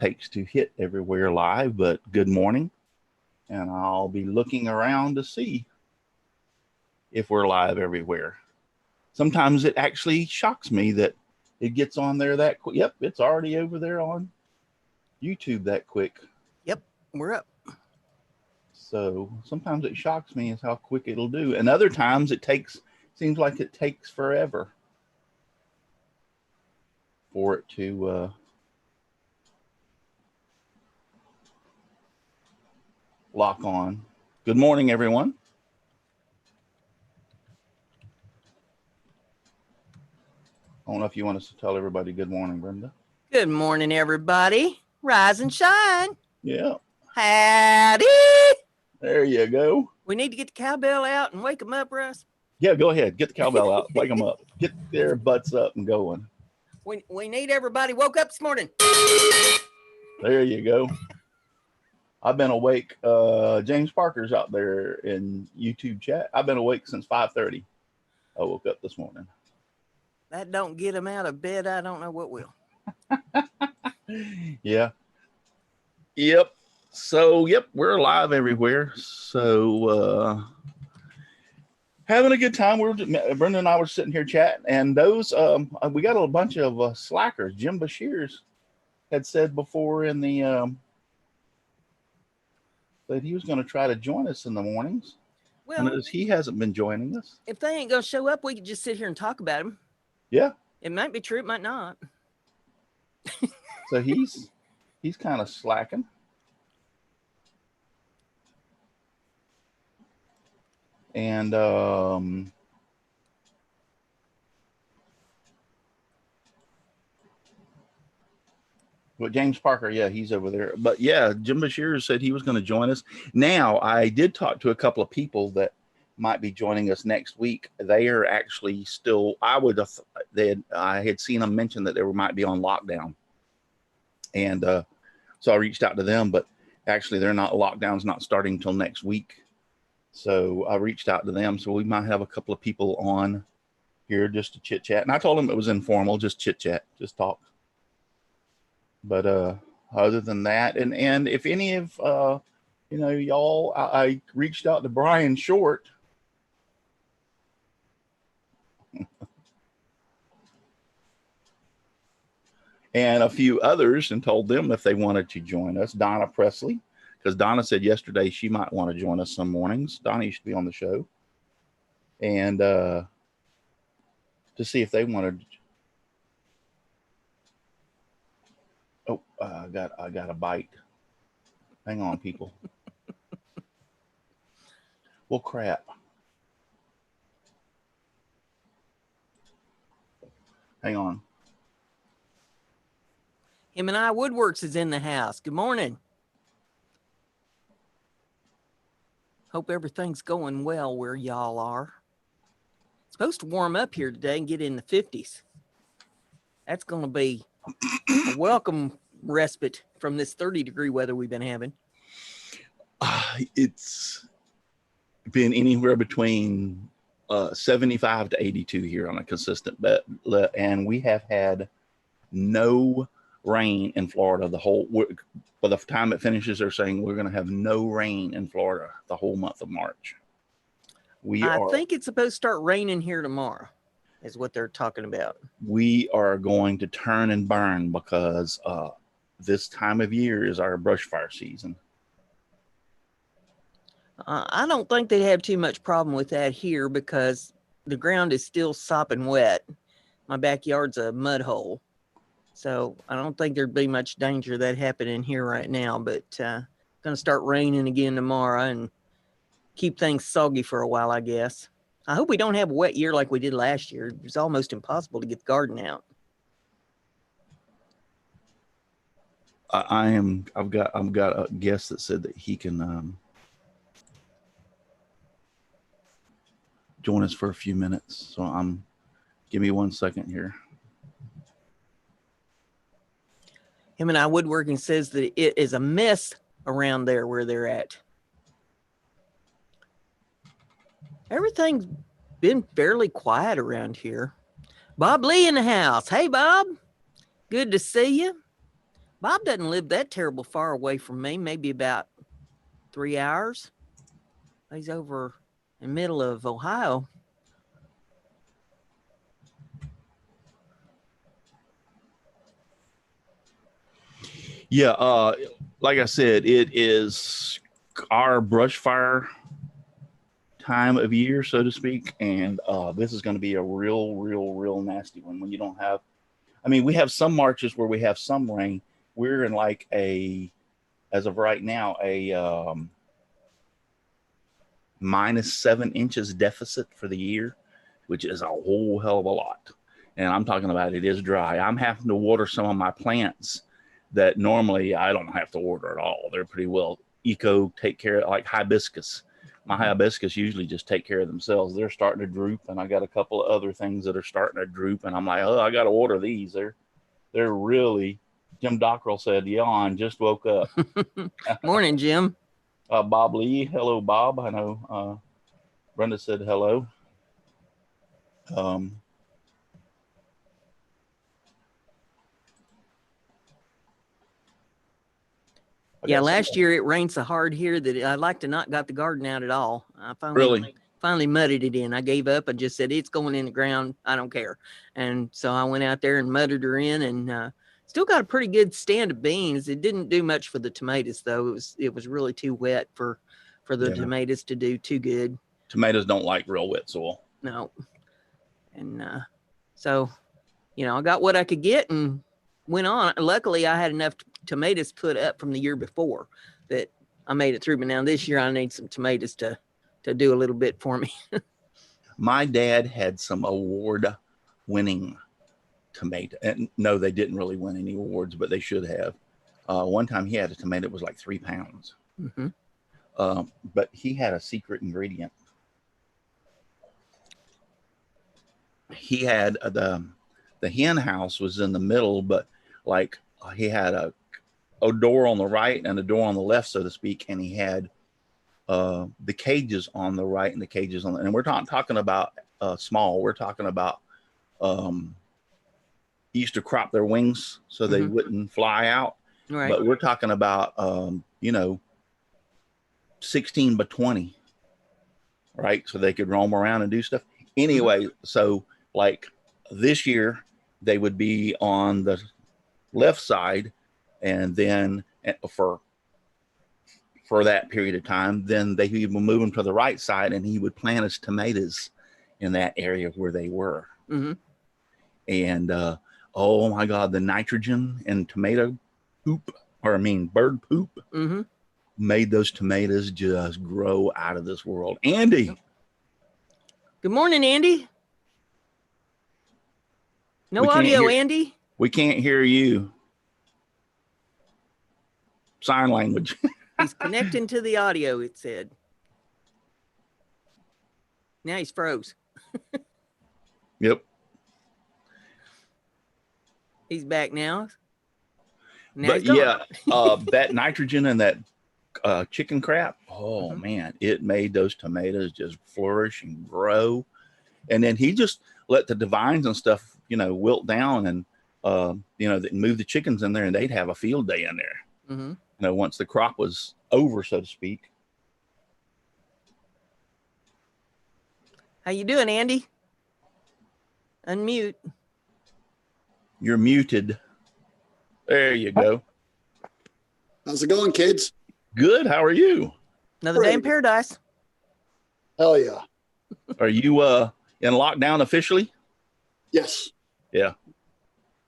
takes to hit everywhere live, but good morning. And I'll be looking around to see if we're live everywhere. Sometimes it actually shocks me that it gets on there that quick. Yep, it's already over there on YouTube that quick. Yep, we're up. So sometimes it shocks me is how quick it'll do. And other times seems like it takes forever for it to lock on. Good morning, everyone. I don't know if you want us to tell everybody good morning, Brenda. Good morning, everybody. Rise and shine. Yeah. Howdy. There you go. We need to get the cowbell out and wake them up, Russ. Yeah, go ahead. Get the cowbell out. Wake them up. Get their butts up and going. We need everybody woke up this morning. There you go. I've been awake. James Parker's out there in YouTube chat. I've been awake since 5:30. I woke up this morning. That don't get them out of bed. I don't know what will. Yeah. Yep. So, yep, we're live everywhere. So, having a good time. Brenda and I were sitting here chatting, and those we got a bunch of slackers. Jim Bashir's had said before in the that he was going to try to join us in the mornings. Well, and he hasn't been joining us. If they ain't going to show up, we could just sit here and talk about him. Yeah. It might be true, it might not. So he's kind of slacking. And but James Parker, yeah, he's over there. But yeah, Jim Bashir said he was going to join us. Now, I did talk to a couple of people that might be joining us next week. They are actually still, I had seen them mention that they might be on lockdown. And so I reached out to them, but actually lockdown's not starting until next week. So I reached out to them. So we might have a couple of people on here just to chit chat. And I told them it was informal, just chit chat, just talk. But other than that, and if any of y'all, I reached out to Brian Short. And a few others, and told them if they wanted to join us. Donna Presley, because Donna said yesterday she might want to join us some mornings. Donna used to be on the show. And to see if they wanted. Oh, I got a bite. Hang on, people. Well, crap. Hang on. Him and I Woodworks is in the house. Good morning. Hope everything's going well where y'all are. It's supposed to warm up here today and get in the 50s. That's going to be a welcome respite from this 30-degree weather we've been having. It's been anywhere between 75 to 82 here on a consistent bet, and we have had no rain in Florida by the time it finishes. They're saying we're going to have no rain in Florida the whole month of March. I think it's supposed to start raining here tomorrow, is what they're talking about. We are going to turn and burn because this time of year is our brush fire season. I don't think they'd have too much problem with that here because the ground is still sopping wet. My backyard's a mud hole. So I don't think there'd be much danger of that happening here right now, but going to start raining again tomorrow and keep things soggy for a while, I guess. I hope we don't have a wet year like we did last year. It was almost impossible to get the garden out. I've got a guest that said that he can join us for a few minutes. So give me 1 second here. Him and I Woodworking says that it is a mess around there where they're at. Everything's been fairly quiet around here. Bob Lee in the house. Hey, Bob. Good to see you. Bob doesn't live that terrible far away from me, maybe about 3 hours. He's over in the middle of Ohio. Yeah, like I said, it is our brush fire time of year, so to speak, and this is going to be a real nasty one when you don't have. I mean, we have some marches where we have some rain. We're in like as of right now, a -7 inches deficit for the year, which is a whole hell of a lot. And I'm talking about it is dry. I'm having to water some of my plants that normally I don't have to water at all. They're pretty well take care of, like hibiscus. My hibiscus usually just take care of themselves. They're starting to droop, and I got a couple of other things that are starting to droop, and I'm like, oh, I got to water these. They're really. Jim Dockrell said, yawn, just woke up. Morning, Jim. Bob Lee, hello, Bob. I know Brenda said hello. Yeah, last year it rained so hard here that I like to not got the garden out at all. I finally mudded it in. I gave up. I just said, it's going in the ground. I don't care. And so I went out there and mudded her in, and still got a pretty good stand of beans. It didn't do much for the tomatoes, though. It was really too wet for the tomatoes to do too good. Tomatoes don't like real wet soil. No. And so, I got what I could get and went on. Luckily, I had enough tomatoes put up from the year before that I made it through. But now this year I need some tomatoes to do a little bit for me. My dad had some award-winning tomato. And no, they didn't really win any awards, but they should have. One time he had a tomato that was like 3 pounds. Mm-hmm. But he had a secret ingredient. He had the hen house was in the middle, but like he had a door on the right and a door on the left, so to speak, and he had the cages on the right and the cages on the, and we're talking about small. We're talking about he used to crop their wings so they wouldn't fly out. Right. But we're talking about 16 by 20, right? So they could roam around and do stuff. Anyway, so like this year they would be on the left side, and then for that period of time, then he would move them to the right side, and he would plant his tomatoes in that area where they were. Mm-hmm. And oh my God, the nitrogen in tomato poop, bird poop, made those tomatoes just grow out of this world. Andy. Good morning, Andy. No audio, Andy. We can't hear you. Sign language. He's connecting to the audio, it said. Now he's froze. Yep. He's back now. But yeah, that nitrogen and that chicken crap, man, it made those tomatoes just flourish and grow. And then he just let the vines and stuff, wilt down, and move the chickens in there, and they'd have a field day in there. Mm-hmm. Once the crop was over, so to speak. How you doing, Andy? Unmute. You're muted. There you go. How's it going, kids? Good. How are you? Another day in paradise. Hell yeah. Are you in lockdown officially? Yes. Yeah.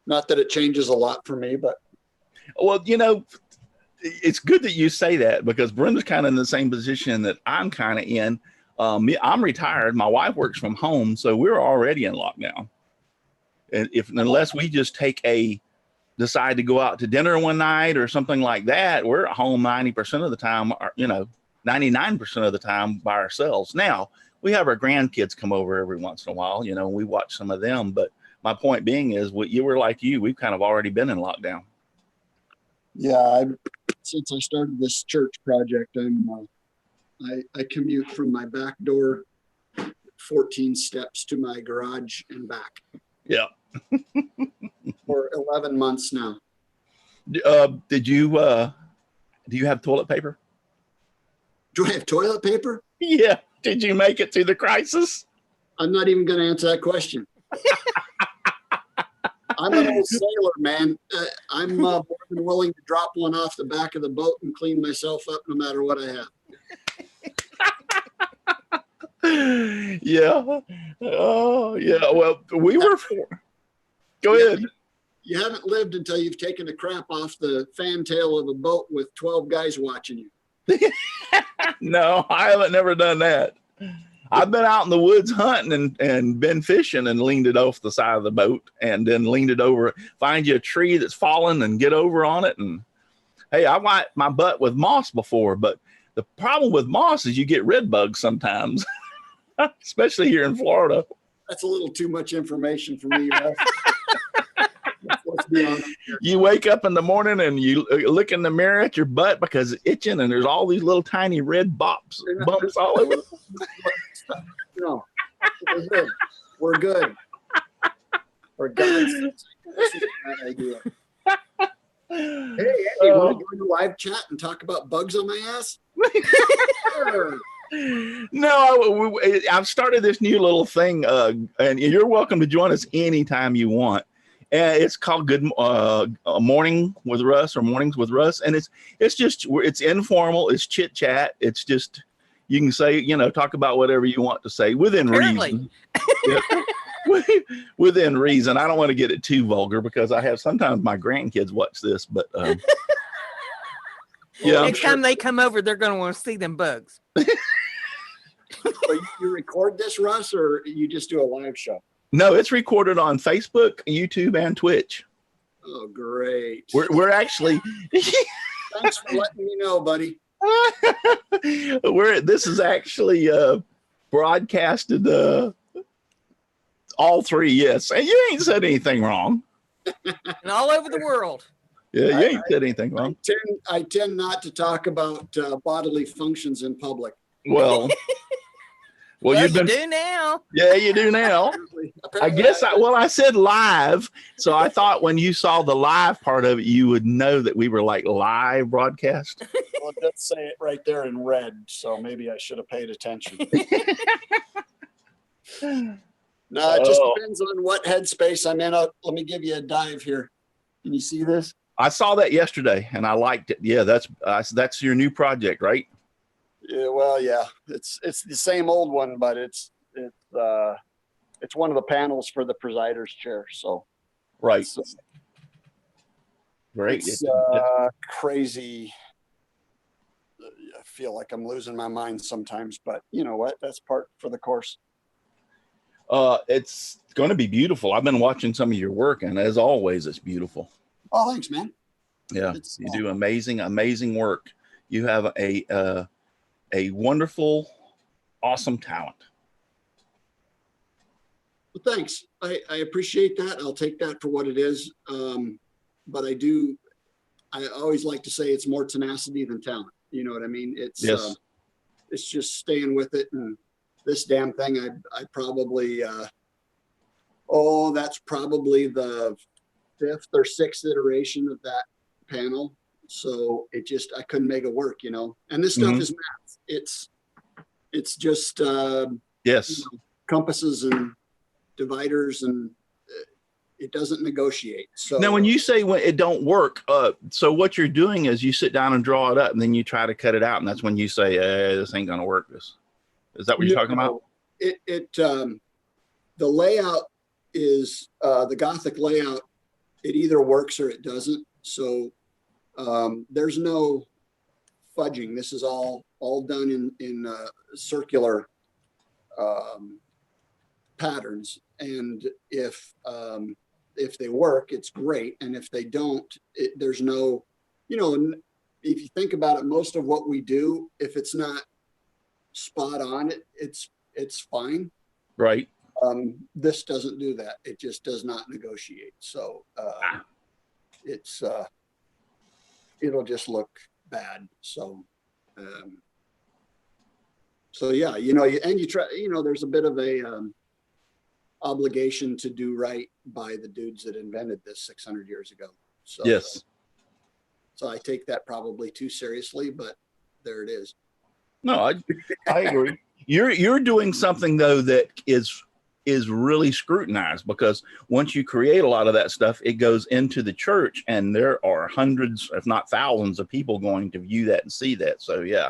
Not that it changes a lot for me, but. Well, it's good that you say that, because Brenda's kind of in the same position that I'm kind of in. I'm retired. My wife works from home, so we're already in lockdown. And unless we just decide to go out to dinner one night or something like that, we're at home 90% of the time, or 99% of the time by ourselves. Now we have our grandkids come over every once in a while, we watch some of them. But my point being is, we've kind of already been in lockdown. Yeah, since I started this church project, I commute from my back door 14 steps to my garage and back. Yeah. For 11 months now. Did you do you have toilet paper? Do I have toilet paper? Yeah. Did you make it through the crisis? I'm not even going to answer that question. I'm an old sailor, man. I'm more than willing to drop one off the back of the boat and clean myself up no matter what I have. Yeah. Oh, yeah. Well, we were Go ahead. You haven't lived until you've taken a crap off the fantail of a boat with 12 guys watching you. No, I haven't never done that. I've been out in the woods hunting and been fishing and leaned it off the side of the boat and then leaned it over, find you a tree that's fallen and get over on it. And hey, I wiped my butt with moss before, but the problem with moss is you get red bugs sometimes, especially here in Florida. That's a little too much information for me. Let's be honest here. You wake up in the morning and you look in the mirror at your butt because it's itching and there's all these little tiny red bumps all over. No, we're good. We're good. For God's sake, this is a bad idea. Hey, Andy, want to do a live chat and talk about bugs on my ass? Sure. No, I've started this new little thing, and you're welcome to join us anytime you want. And it's called Good Morning with Russ or Mornings with Russ, and it's informal, it's chit chat, it's just you can say talk about whatever you want to say within reason. Yeah. Within reason. I don't want to get it too vulgar because I have sometimes my grandkids watch this, but yeah. Next time they come over, they're going to want to see them bugs. So you record this, Russ, or you just do a live show? No, it's recorded on Facebook, YouTube, and Twitch. Oh, great. We're actually. Thanks for letting me know, buddy. This is actually broadcasted all three, yes. And you ain't said anything wrong. And all over the world. Yeah, you ain't said anything wrong. I tend not to talk about bodily functions in public. Well, you do now. Yeah, you do now. Apparently I guess I said live, so I thought when you saw the live part of it, you would know that we were like live broadcast. Well, it does say it right there in red, so maybe I should have paid attention. No, it just depends on what headspace I'm in. Let me give you a dive here. Can you see this? I saw that yesterday, and I liked it. Yeah, that's your new project, right? Yeah, well, yeah, it's the same old one, but it's one of the panels for the presider's chair. So, right, great. It's crazy. I feel like I'm losing my mind sometimes, but you know what? That's part for the course. It's going to be beautiful. I've been watching some of your work, and as always, it's beautiful. Oh, thanks, man. Yeah, you do amazing work. You have a wonderful, awesome talent. Well, thanks. I appreciate that. I'll take that for what it is. But I always like to say it's more tenacity than talent. You know what I mean? It's just staying with it. And this damn thing, I probably, that's probably the 5th or 6th iteration of that panel. So I couldn't make it work, and this stuff is math. It's just, compasses and dividers, and it doesn't negotiate. So now when you say when it don't work, so what you're doing is you sit down and draw it up and then you try to cut it out. And that's when you say, this ain't going to work. Is that what you're talking about? The layout is the Gothic layout. It either works or it doesn't. So there's no fudging. This is all done in circular patterns. And if they work, it's great. And if they don't, there's no, if you think about it, most of what we do, if it's not spot on, it's fine. Right. This doesn't do that. It just does not negotiate. So it'll just look bad. So yeah, and you try, there's a bit of a obligation to do right by the dudes that invented this 600 years ago. So yes. So I take that probably too seriously, but there it is. No, I agree. You're doing something though that is really scrutinized, because once you create a lot of that stuff, it goes into the church, and there are hundreds, if not thousands, of people going to view that and see that. So yeah,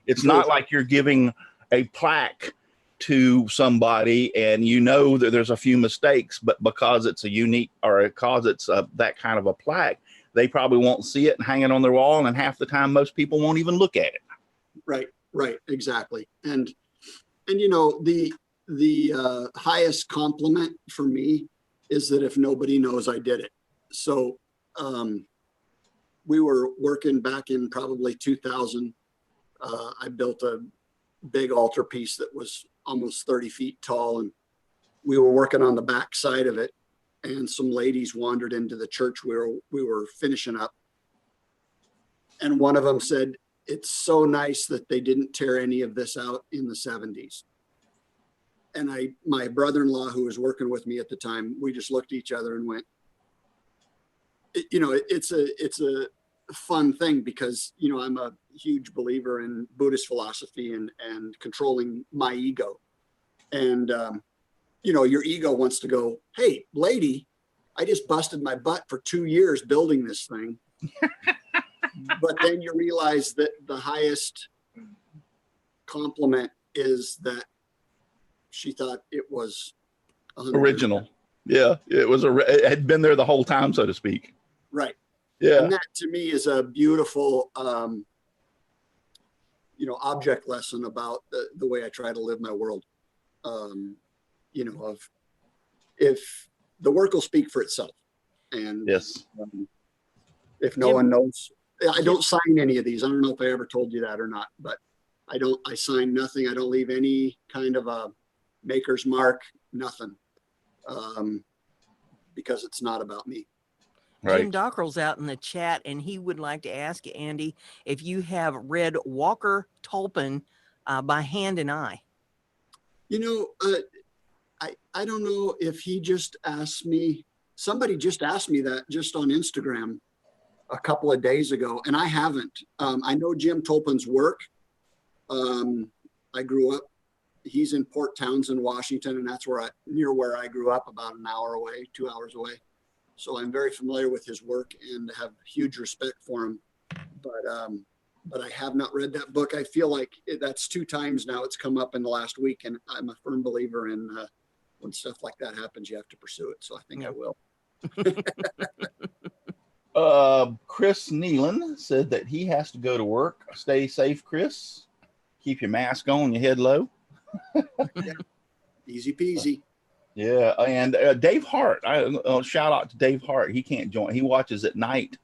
it's not like you're giving a plaque to somebody and you know that there's a few mistakes, but because it's a unique, or because it's that kind of a plaque, they probably won't see it and hang it on their wall, and half the time most people won't even look at it. Right, exactly. And you know, the highest compliment for me is that if nobody knows I did it. So we were working back in probably 2000. I built a big altarpiece that was almost 30 feet tall, and we were working on the back side of it, and some ladies wandered into the church we were finishing up, and one of them said, "It's so nice that they didn't tear any of this out in the 70s." And my brother-in-law, who was working with me at the time, we just looked at each other and went, you know, it's a fun thing, because, you know, I'm a huge believer in Buddhist philosophy and controlling my ego. And, you know, your ego wants to go, "Hey, lady, I just busted my butt for 2 years building this thing." But then you realize that the highest compliment is that she thought it was 100%. Original. Yeah, it had been there the whole time, so to speak. Right. Yeah. And that to me is a beautiful, you know, object lesson about the way I try to live my world. You know, if the work will speak for itself, and yes, if no one knows, I don't sign any of these. I don't know if I ever told you that or not, but I sign nothing. I don't leave any kind of a maker's mark, nothing, because it's not about me. right. Jim Dockrell's out in the chat, and he would like to ask you, Andy, if you have read Walker Tulpen by Hand and Eye. You know, I don't know if he just asked me, somebody just asked me that just on Instagram a couple of days ago, and I haven't. I know Jim Tulpen's work. I grew up, he's in Port Townsend, Washington, and that's near where I grew up, about an hour away, 2 hours away. So I'm very familiar with his work and have huge respect for him. But I have not read that book. I feel like that's 2 times now it's come up in the last week, and I'm a firm believer in when stuff like that happens, you have to pursue it. So I think I will. Chris Nealon said that he has to go to work. Stay safe, Chris. Keep your mask on, your head low. Yeah. Easy peasy. Yeah, and Dave Hart. Shout out to Dave Hart. He can't join. He watches at night.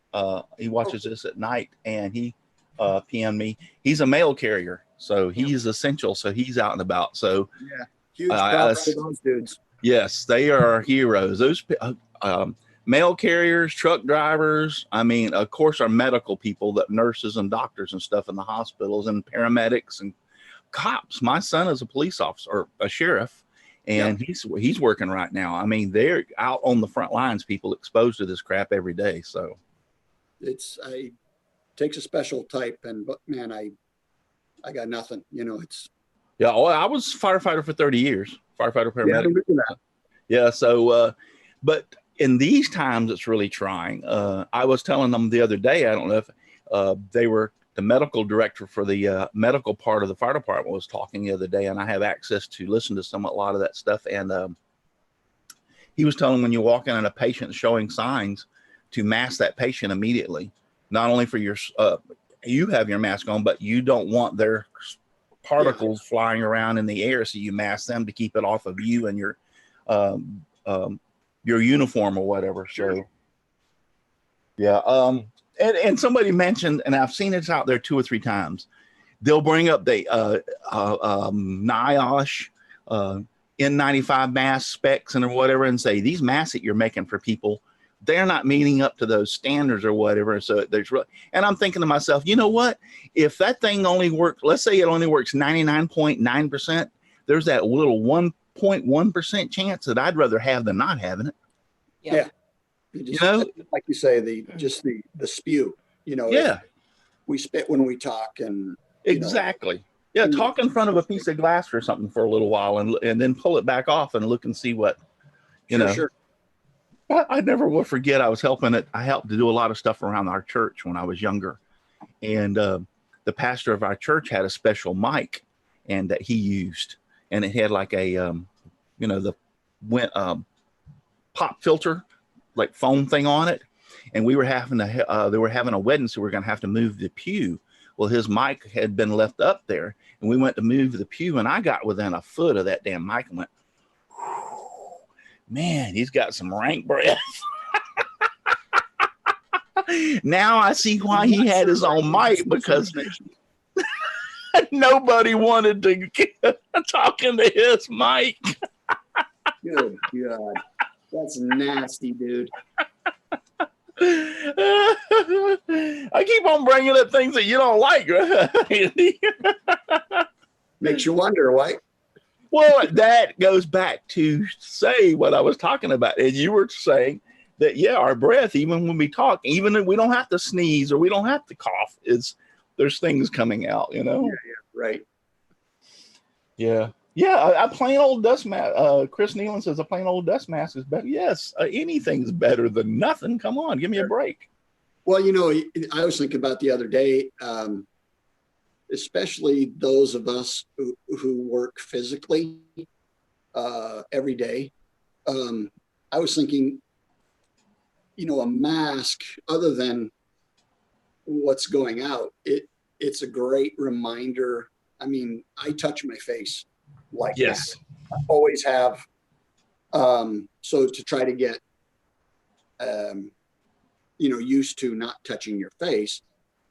He watches this at night, and he PM'd me. He's a mail carrier, so he's essential. So he's out and about. So yeah, huge props to those dudes. Yes, they are heroes. Those mail carriers, truck drivers. I mean, of course, our medical people, that nurses and doctors and stuff in the hospitals, and paramedics and cops. My son is a police officer, or a sheriff, and he's working right now. I mean, they're out on the front lines, people exposed to this crap every day. So it takes a special type, but man, I got nothing. You know, it's I was a firefighter for 30 years, firefighter paramedic. Yeah. So, but in these times, it's really trying. I was telling them the other day, I don't know if they were, the medical director for the medical part of the fire department was talking the other day, and I have access to listen to a lot of that stuff. And he was telling, when you walk in on a patient showing signs, to mask that patient immediately, not only for your, you have your mask on, but you don't want their particles flying around in the air. So you mask them to keep it off of you and your uniform or whatever. So yeah. And somebody mentioned, and I've seen it out there 2 or 3 times, they'll bring up the NIOSH N95 mask specs and whatever, and say, these masks that you're making for people, they're not meeting up to those standards or whatever. So there's really, and I'm thinking to myself, you know what? If that thing only works, let's say it only works 99.9%, there's that little 1.1% chance that I'd rather have than not having it. Yeah. You know, like you say, the spew. You know, Yeah, we spit when we talk, and exactly. Yeah, talk in front of a piece of glass or something for a little while, and then pull it back off and look and see what you know. Sure. I never will forget. I helped to do a lot of stuff around our church when I was younger, and the pastor of our church had a special mic, and that he used, and it had like a the pop filter, like foam thing on it, and we were having they were having a wedding, so we were going to have to move the pew. Well, his mic had been left up there, and we went to move the pew, and I got within a foot of that damn mic and went, man, he's got some rank breath. Now I see why he had his own mic, because nobody wanted to get talking to his mic. Good God. That's nasty, dude. I keep on bringing up things that you don't like. Makes you wonder, right? Well, that goes back to say what I was talking about. And you were saying that, yeah, our breath, even when we talk, even if we don't have to sneeze or we don't have to cough, there's things coming out, Yeah, right. Yeah. Yeah, a plain old dust mask. Chris Nealon says a plain old dust mask is better. Yes, anything's better than nothing. Come on, give me a break. Well, I was thinking about the other day, especially those of us who work physically every day. I was thinking, a mask, other than what's going out, it's a great reminder. I mean, I touch my face like yes. that. I always have. So to try to get, used to not touching your face,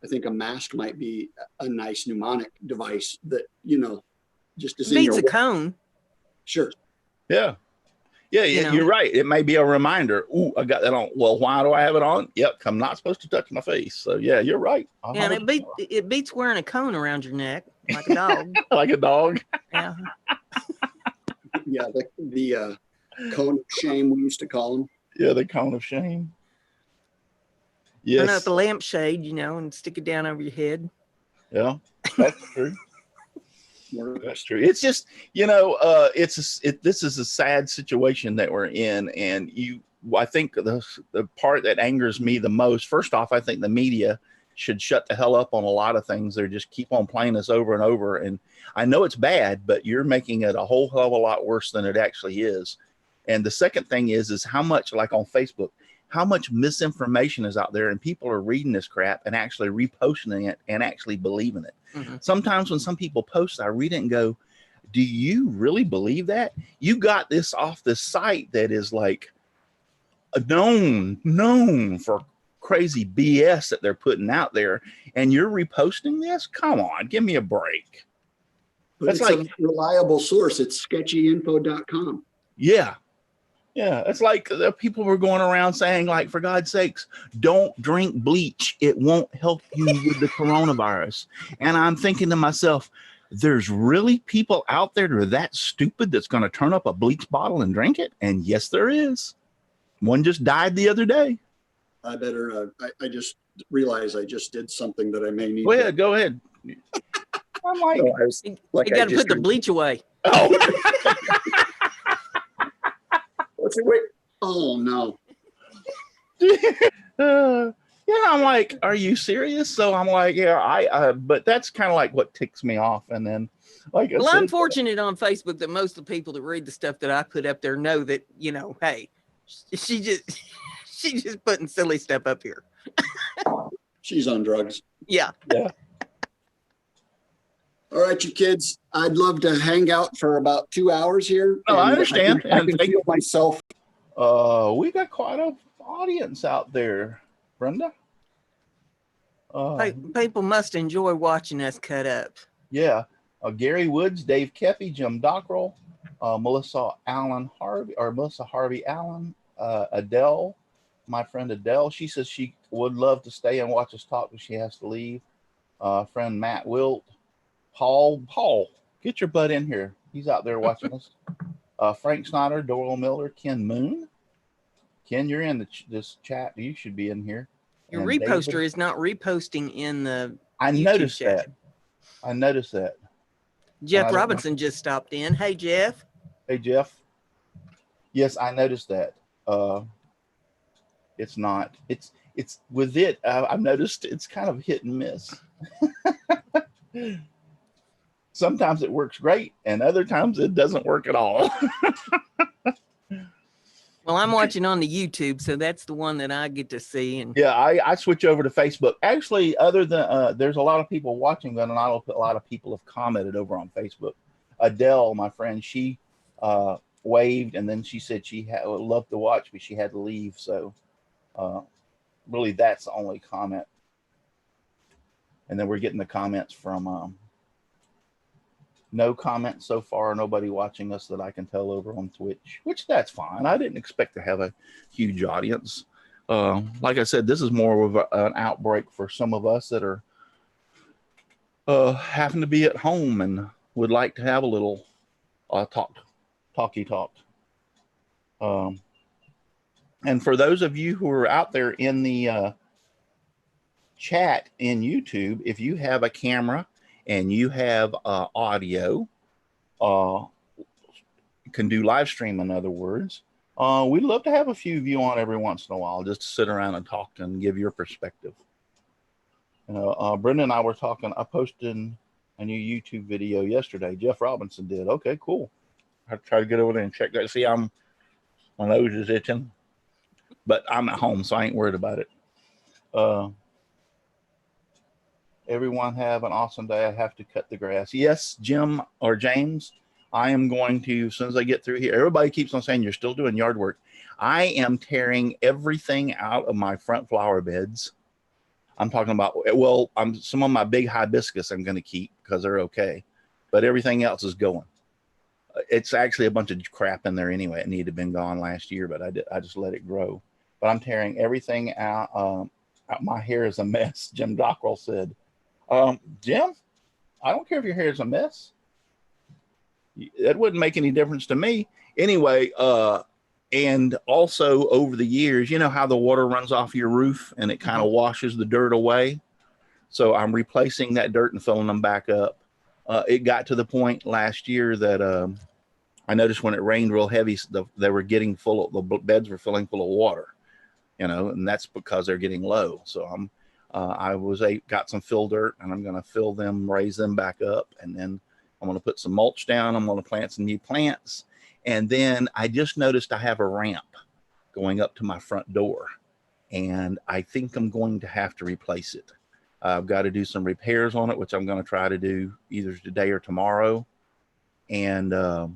I think a mask might be a nice mnemonic device that, just as Beats a cone. Sure. Yeah. Yeah, you're right. It may be a reminder. Ooh, I got that on. Well, why do I have it on? Yep, I'm not supposed to touch my face. So yeah, you're right. Yeah, and it beats wearing a cone around your neck like a dog. Like a dog. Yeah. Yeah, the cone of shame, we used to call them. Yeah, the cone of shame. Yes. Turn up a lampshade, and stick it down over your head. Yeah, that's true. That's true. It's just, this is a sad situation that we're in. And I think the part that angers me the most, first off, I think the media should shut the hell up on a lot of things. They just keep on playing this over and over. And I know it's bad, but you're making it a whole hell of a lot worse than it actually is. And the second thing is how much, like on Facebook, how much misinformation is out there, and people are reading this crap and actually reposting it and actually believing it. Mm-hmm. Sometimes when some people post, I read it and go, do you really believe that? You got this off this site that is like known for crazy BS that they're putting out there, and you're reposting this? Come on, give me a break. But that's like a reliable source. It's sketchyinfo.com. Yeah. Yeah, it's like the people were going around saying, like, for God's sakes, don't drink bleach. It won't help you with the coronavirus. And I'm thinking to myself, there's really people out there that are that stupid that's going to turn up a bleach bottle and drink it? And yes, there is. One just died the other day. I better, I just realized I just did something that I may need. Go ahead. I'm like, you got to put the bleach away. Oh. Wait. Oh no. I'm like, are you serious? So I'm like, yeah, but that's kind of like what ticks me off. And then, like, I'm fortunate on Facebook that most of the people that read the stuff that I put up there know that, hey, she's just putting silly stuff up here. She's on drugs. Yeah. All right, you kids. I'd love to hang out for about 2 hours here. Oh, I understand. I can feel myself. We got quite an audience out there, Brenda. People must enjoy watching us cut up. Yeah. Gary Woods, Dave Keffey, Jim Dockrell, Melissa Harvey Allen, Adele, my friend Adele. She says she would love to stay and watch us talk, but she has to leave. Friend Matt Wilt. Paul, get your butt in here. He's out there watching us. Frank Snyder, Doyle Miller, Ken Moon. Ken, you're in this chat. You should be in here. Your And reposter David, is not reposting in the I YouTube noticed chat. that. I noticed that. And Jeff I don't know. Robinson just stopped in. Hey, Jeff. Hey, Jeff. Yes, I noticed that. It's not. It's with it. I've noticed it's kind of hit and miss. Sometimes it works great, and other times it doesn't work at all. Well, I'm watching on the YouTube, so that's the one that I get to see. And Yeah, I switch over to Facebook. Actually, other than there's a lot of people watching, but not a lot of people have commented over on Facebook. Adele, my friend, she waved, and then she said she would love to watch, but she had to leave. So really, that's the only comment. And then we're getting the comments from no comments so far. Nobody watching us that I can tell over on Twitch, which that's fine. I didn't expect to have a huge audience. Like I said, this is more of an outbreak for some of us that are having to be at home and would like to have a little talky talk. And for those of you who are out there in the chat in YouTube, if you have a camera and you have audio, can do live stream, in other words, we'd love to have a few of you on every once in a while, just to sit around and talk and give your perspective. Brenda and I were talking. I posted a new YouTube video yesterday. Jeff Robinson did. Okay, cool. I try to get over there and check that. See, my nose is itching, but I'm at home, so I ain't worried about it. Everyone have an awesome day. I have to cut the grass. Yes, Jim or James, I am going to, as soon as I get through here, everybody keeps on saying you're still doing yard work. I am tearing everything out of my front flower beds. I'm talking about, well, some of my big hibiscus I'm going to keep because they're okay, but everything else is going. It's actually a bunch of crap in there anyway. It needed to have been gone last year, but I just let it grow. But I'm tearing everything out. My hair is a mess, Jim Dockrell said. Jim, I don't care if your hair is a mess. That wouldn't make any difference to me. Anyway, and also over the years, you know how the water runs off your roof and it kind of washes the dirt away? So I'm replacing that dirt and filling them back up. It got to the point last year that I noticed when it rained real heavy, they were getting full of, the beds were filling full of water, and that's because they're getting low. So got some fill dirt, and I'm going to fill them, raise them back up, and then I'm going to put some mulch down. I'm going to plant some new plants, and then I just noticed I have a ramp going up to my front door, and I think I'm going to have to replace it. I've got to do some repairs on it, which I'm going to try to do either today or tomorrow, and to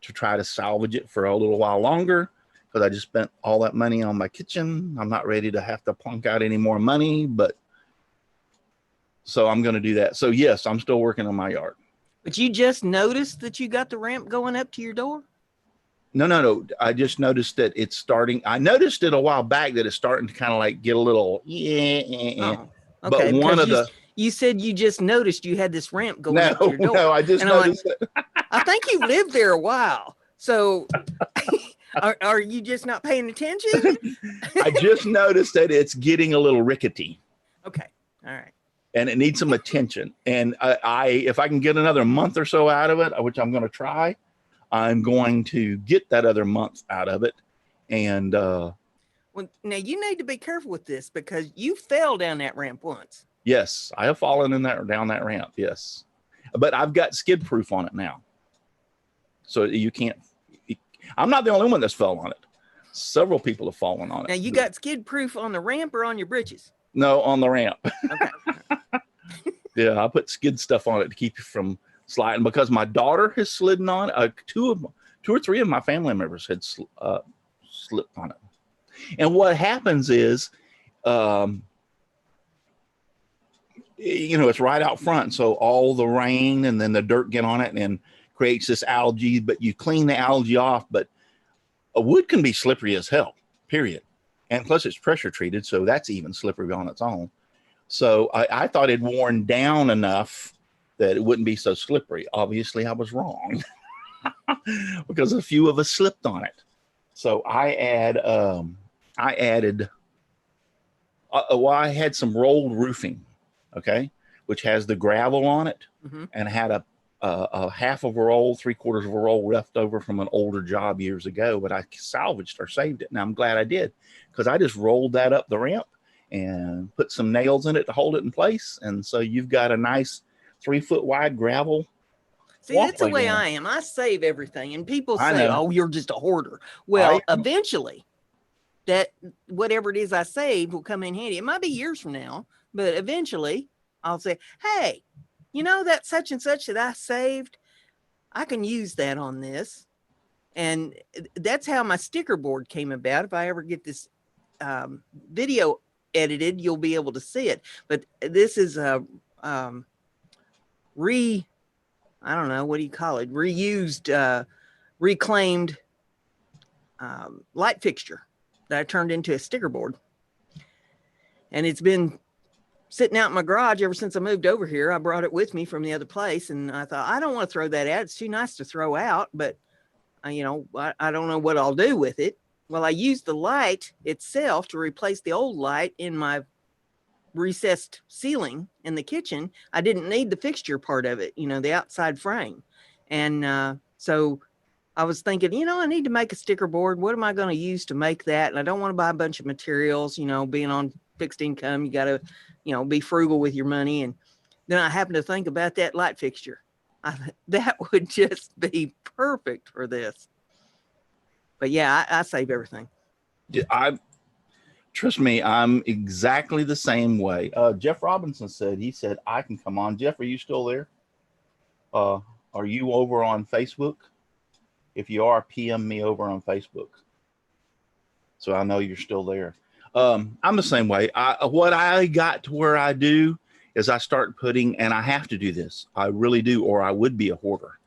try to salvage it for a little while longer, because I just spent all that money on my kitchen. I'm not ready to have to plunk out any more money, but so I'm going to do that. So yes, I'm still working on my yard. But you just noticed that you got the ramp going up to your door? No. I just noticed that it's starting. I noticed it a while back that it's starting to kind of like get a little. Oh, But okay. one of you said you just noticed you had this ramp going up to your door. No, I just noticed it. I think you lived there a while. So are you just not paying attention? I just noticed that it's getting a little rickety. Okay. All right. And it needs some attention. And if I can get another month or so out of it, which I'm going to try, I'm going to get that other month out of it. And well, now you need to be careful with this because you fell down that ramp once. Yes, I have fallen down that ramp. Yes, but I've got skid proof on it now, so you can't. I'm not the only one that's fell on it. Several people have fallen on it. Now you got skid proof on the ramp or on your britches? No, on the ramp. Okay. Yeah, I put skid stuff on it to keep you from sliding because my daughter has slidden on it. Two or three of my family members had slipped on it. And what happens is, it's right out front. So all the rain and then the dirt get on it and creates this algae, but you clean the algae off. But a wood can be slippery as hell, period. And plus it's pressure treated. So that's even slippery on its own. So I thought it worn down enough that it wouldn't be so slippery. Obviously I was wrong because a few of us slipped on it. So I added Well, I had some rolled roofing, okay, which has the gravel on it, and had a half of a roll, 3/4 of a roll left over from an older job years ago, but I salvaged or saved it. And I'm glad I did, because I just rolled that up the ramp and put some nails in it to hold it in place. And so you've got a nice 3-foot wide gravel. See, that's the way I am. I save everything. And people say, oh, you're just a hoarder. Well, eventually that whatever it is I saved will come in handy. It might be years from now, but eventually I'll say, hey, you know, that such and such that I saved, I can use that on this. And that's how my sticker board came about. If I ever get this video edited, you'll be able to see it. But this is a I don't know, what do you call it? Reused, reclaimed light fixture that I turned into a sticker board. And it's been sitting out in my garage ever since I moved over here. I brought it with me from the other place, and I thought, I don't want to throw that out. It's too nice to throw out, but you know, I don't know what I'll do with it. Well, I used the light itself to replace the old light in my recessed ceiling in the kitchen. I didn't need the fixture part of it, you know, the outside frame. And so I was thinking, you know, I need to make a sticker board. What am I going to use to make that? And I don't want to buy a bunch of materials, you know, being on fixed income, you got to, you know, be frugal with your money. And then I happened to think about that light fixture. That would just be perfect for this. But yeah, I save everything. Trust me, I'm exactly the same way. Jeff Robinson said, I can come on. Jeff, are you still there? Are you over on Facebook? If you are, PM me over on Facebook, so I know you're still there. I'm the same way. What I got to where I do is I start putting, and I have to do this. I really do, or I would be a hoarder.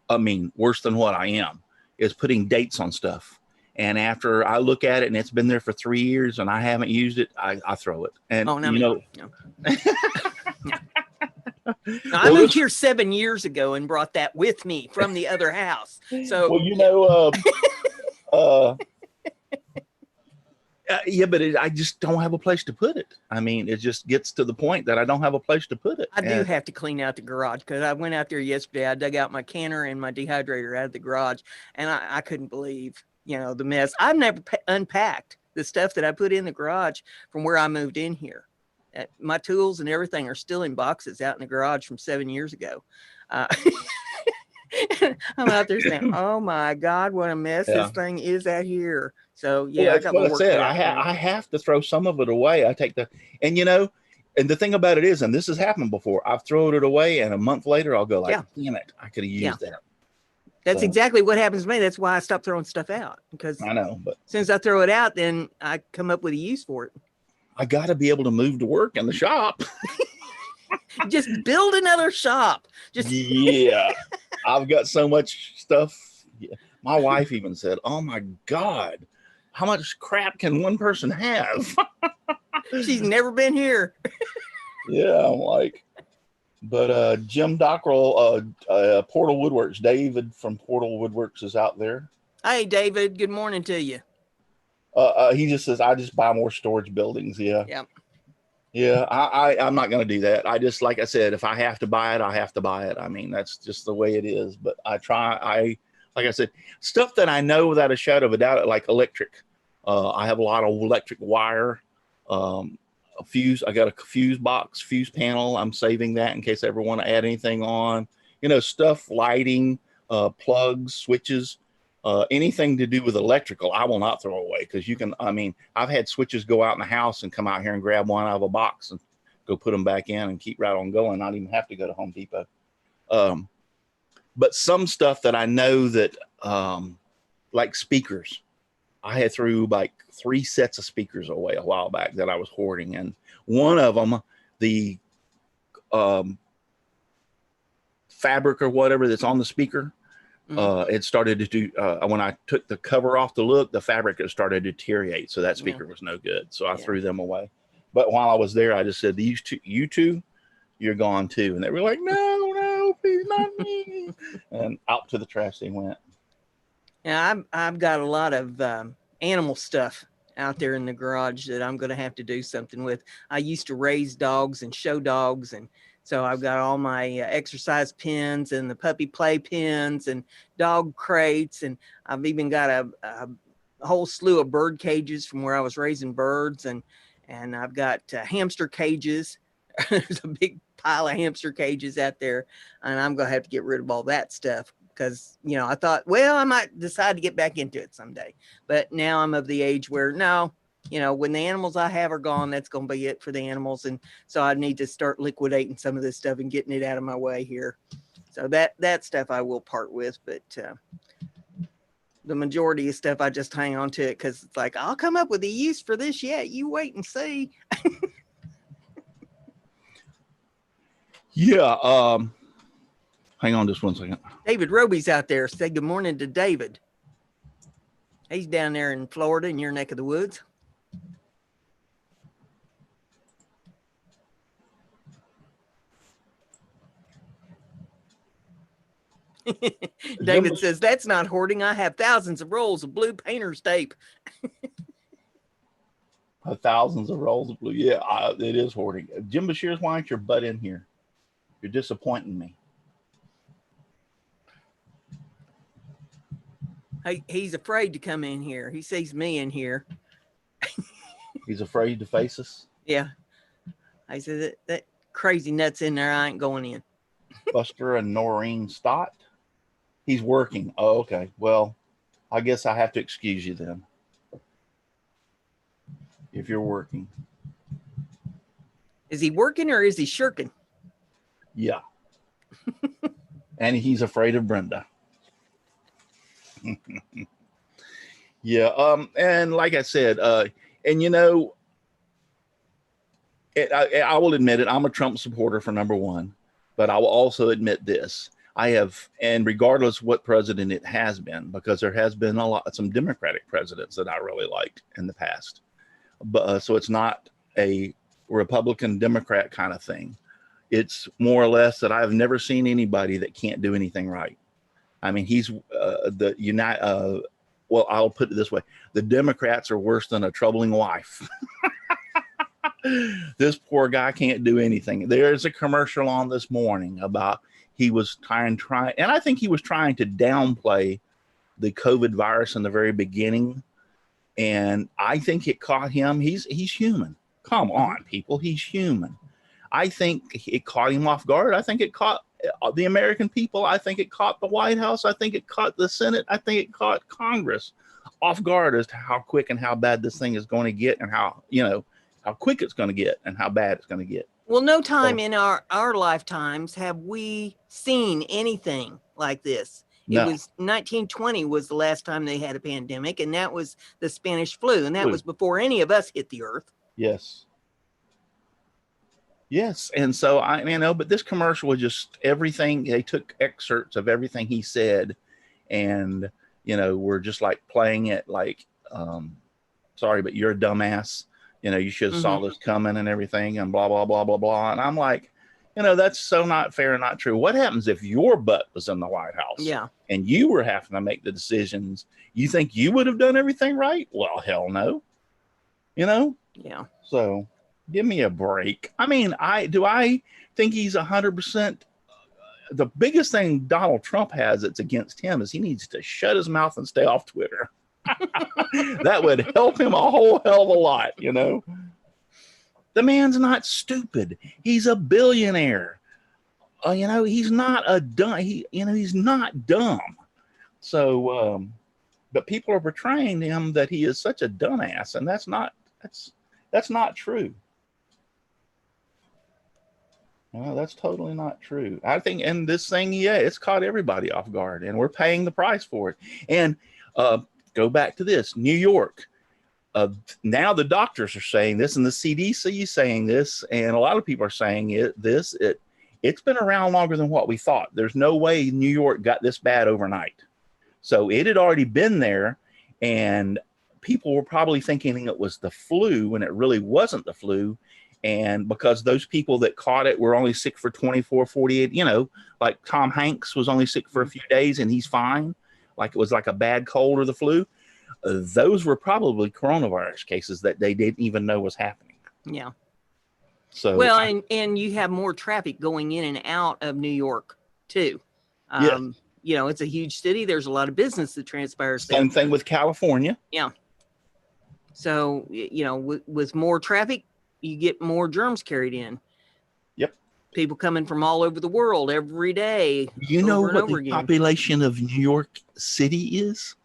I mean, worse than what I am, is putting dates on stuff. And after I look at it and it's been there for 3 years and I haven't used it, I throw it. And no. I moved here 7 years ago and brought that with me from the other house. So, well, you know, yeah, but I just don't have a place to put it. I mean, it just gets to the point that I don't have a place to put it. I do have to clean out the garage, because I went out there yesterday. I dug out my canner and my dehydrator out of the garage, and I couldn't believe, you know, the mess. I've never unpacked the stuff that I put in the garage from where I moved in here. My tools and everything are still in boxes out in the garage from 7 years ago. I'm out there saying, oh my God, what a mess this thing is out here. So yeah, well, that's what I said. I have to throw some of it away. I take and you know, and the thing about it is, and this has happened before, I've thrown it away and a month later I'll go like, damn it, I could have used that. That's exactly what happens to me. That's why I stopped throwing stuff out, because I know, but as soon as I throw it out, then I come up with a use for it. I got to be able to move to work in the shop. Just build another shop. Yeah, I've got so much stuff. Yeah. My wife even said, oh my God, how much crap can one person have? She's never been here. Yeah, I'm like, but Jim Dockrell, Portal Woodworks, David from Portal Woodworks is out there. Hey, David, good morning to you. He just says, I just buy more storage buildings. Yeah. Yep. Yeah, I'm not going to do that. I just, like I said, if I have to buy it, I have to buy it. I mean, that's just the way it is. But like I said, stuff that I know without a shadow of a doubt, like electric. I have a lot of electric wire, a fuse. I got a fuse box, fuse panel. I'm saving that in case I ever want to add anything on, you know, stuff, lighting, plugs, switches. Anything to do with electrical, I will not throw away, because you can, I mean, I've had switches go out in the house and come out here and grab one out of a box and go put them back in and keep right on going. Not even have to go to Home Depot. But some stuff that I know that, like speakers, I had threw like 3 sets of speakers away a while back that I was hoarding. And one of them, the fabric or whatever that's on the speaker, it started to do, when I took the cover off to look, the fabric had started to deteriorate. So that speaker was no good. So I threw them away. But while I was there, I just said, you two, you're gone too. And they were like, no, please, not me. And out to the trash they went. Yeah, I've got a lot of animal stuff out there in the garage that I'm going to have to do something with. I used to raise dogs and show dogs, and so I've got all my exercise pins and the puppy play pins and dog crates, and I've even got a whole slew of bird cages from where I was raising birds, and I've got hamster cages. There's a big pile of hamster cages out there, and I'm gonna have to get rid of all that stuff because, you know, I thought, well, I might decide to get back into it someday, but now I'm of the age where no, you know, when the animals I have are gone, that's gonna be it for the animals, and so I need to start liquidating some of this stuff and getting it out of my way here. So that stuff I will part with, but the majority of stuff I just hang on to it because it's like, I'll come up with a use for this yet. You wait and see. Yeah. Hang on just one second. David Roby's out there. Say good morning to David. He's down there in Florida in your neck of the woods. David says, that's not hoarding. I have thousands of rolls of blue painter's tape. Thousands of rolls of blue. Yeah, it is hoarding. Jim Bashir's, why aren't your butt in here? You're disappointing me. He's afraid to come in here. He sees me in here. He's afraid to face us. Yeah. I said, that crazy nuts in there, I ain't going in. Buster and Noreen Stott. He's working. Oh, okay. Well, I guess I have to excuse you then. If you're working. Is he working or is he shirking? Yeah. And he's afraid of Brenda. Yeah. And like I said, and you know, I will admit it, I'm a Trump supporter for number one, but I will also admit this. I have, and regardless of what president it has been, because there has been some Democratic presidents that I really liked in the past. But so it's not a Republican Democrat kind of thing. It's more or less that I've never seen anybody that can't do anything right. I mean, he's well, I'll put it this way. The Democrats are worse than a troubling wife. This poor guy can't do anything. There's a commercial on this morning about he was trying, and I think he was trying to downplay the COVID virus in the very beginning. And I think it caught him. He's human. Come on, people. He's human. I think it caught him off guard. I think it caught the American people. I think it caught the White House. I think it caught the Senate. I think it caught Congress off guard as to how quick and how bad this thing is going to get, and how, you know, how quick it's going to get and how bad it's going to get. Well, no time in our lifetimes have we seen anything like this. No. It was 1920 was the last time they had a pandemic, and that was the Spanish flu, and that was before any of us hit the earth. Yes. Yes. And so but this commercial was just everything. They took excerpts of everything he said, and, you know, we're just like playing it like, sorry, but you're a dumbass. You know, you should have saw this coming and everything, and blah, blah, blah, blah, blah. And I'm like, you know, that's so not fair and not true. What happens if your butt was in the White House? Yeah. And you were having to make the decisions? You think you would have done everything right? Well, hell no. You know? Yeah. So give me a break. I mean, I think he's 100%. The biggest thing Donald Trump has that's against him is he needs to shut his mouth and stay off Twitter. That would help him a whole hell of a lot, you know. The man's not stupid. He's a billionaire. You know, he's not a dumb. He's not dumb. So, but people are portraying him that he is such a dumbass, and that's not true. No, that's totally not true. I think, and this thing, yeah, it's caught everybody off guard, and we're paying the price for it. And go back to this, New York. Now the doctors are saying this, and the CDC is saying this, and a lot of people are saying it's been around longer than what we thought. There's no way New York got this bad overnight. So it had already been there, and people were probably thinking it was the flu when it really wasn't the flu. And because those people that caught it were only sick for 24, 48, you know, like Tom Hanks was only sick for a few days and he's fine. Like it was like a bad cold or the flu. those were probably coronavirus cases that they didn't even know was happening. Yeah. So well, and you have more traffic going in and out of New York too. Yes. You know, it's a huge city. There's a lot of business that transpires there. Same thing with California. Yeah. So, you know, with more traffic, you get more germs carried in. Yep. People coming from all over the world every day. You know what the population of New York City is?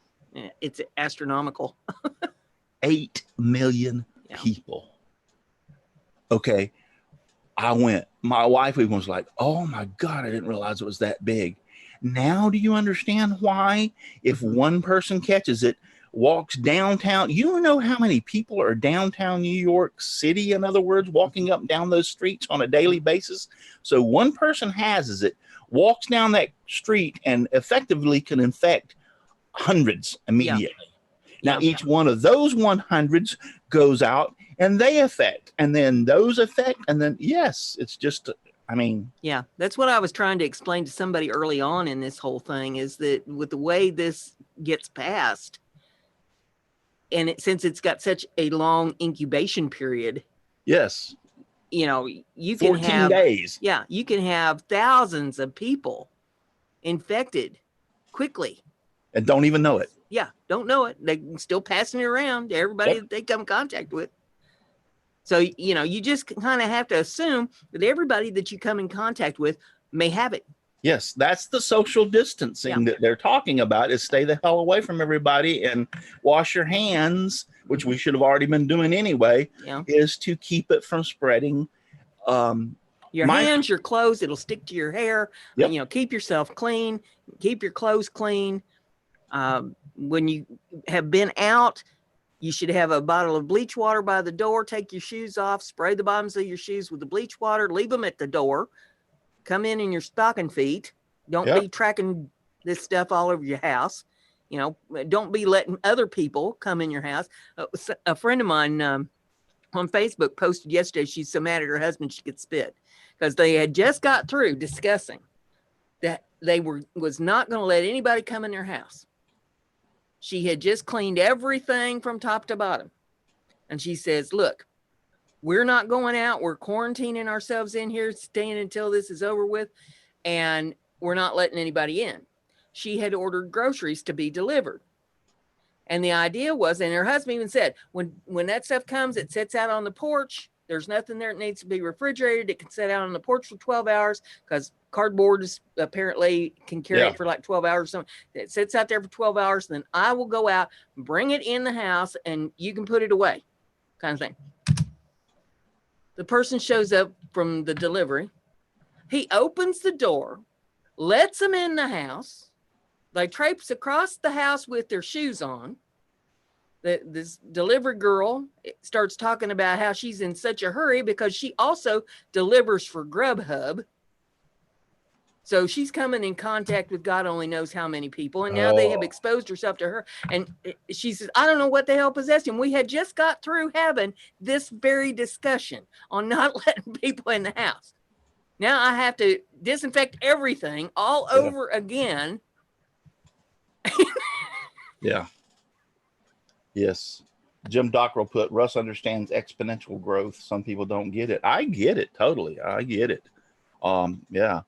It's astronomical. 8 million people. Okay. My wife even was like, oh my God, I didn't realize it was that big. Now do you understand why if one person catches it, walks downtown, you know how many people are downtown New York City, in other words, walking up and down those streets on a daily basis? So one person has it, walks down that street and effectively can infect hundreds immediately. Now, each one of those 100s goes out and they affect, and then those affect, and then, yes, it's just, I mean. Yeah, that's what I was trying to explain to somebody early on in this whole thing, is that with the way this gets passed, and since it's got such a long incubation period. Yes. You know, you can 14 have days. Yeah, you can have thousands of people infected quickly. And don't even know it. Yeah, don't know it. They can still passing it around to everybody that they come in contact with. So, you know, you just kind of have to assume that everybody that you come in contact with may have it. Yes, that's the social distancing that they're talking about, is stay the hell away from everybody and wash your hands, which we should have already been doing anyway, is to keep it from spreading. Your hands, your clothes, it'll stick to your hair. You know, keep yourself clean, keep your clothes clean. When you have been out, you should have a bottle of bleach water by the door. Take your shoes off, spray the bottoms of your shoes with the bleach water, leave them at the door. Come in your stocking feet. Don't be tracking this stuff all over your house. You know, don't be letting other people come in your house. A friend of mine on Facebook posted yesterday, she's so mad at her husband she could spit, because they had just got through discussing that they was not going to let anybody come in their house. She had just cleaned everything from top to bottom. And she says, look, we're not going out. We're quarantining ourselves in here, staying until this is over with. And we're not letting anybody in. She had ordered groceries to be delivered. And the idea was, and her husband even said, when that stuff comes, it sits out on the porch. There's nothing there that needs to be refrigerated. It can sit out on the porch for 12 hours because cardboard is apparently can carry it for like 12 hours or something. It sits out there for 12 hours. Then I will go out, bring it in the house, and you can put it away, kind of thing. The person shows up from the delivery. He opens the door, lets them in the house. They traipse across the house with their shoes on. This delivery girl starts talking about how she's in such a hurry because she also delivers for Grubhub. So she's coming in contact with God only knows how many people. And now they have exposed herself to her. And she says, I don't know what the hell possessed him. We had just got through having this very discussion on not letting people in the house. Now I have to disinfect everything all over again. Yeah. Yes. Jim Dockrell put, Russ understands exponential growth. Some people don't get it. I get it. Totally. I get it. Yeah.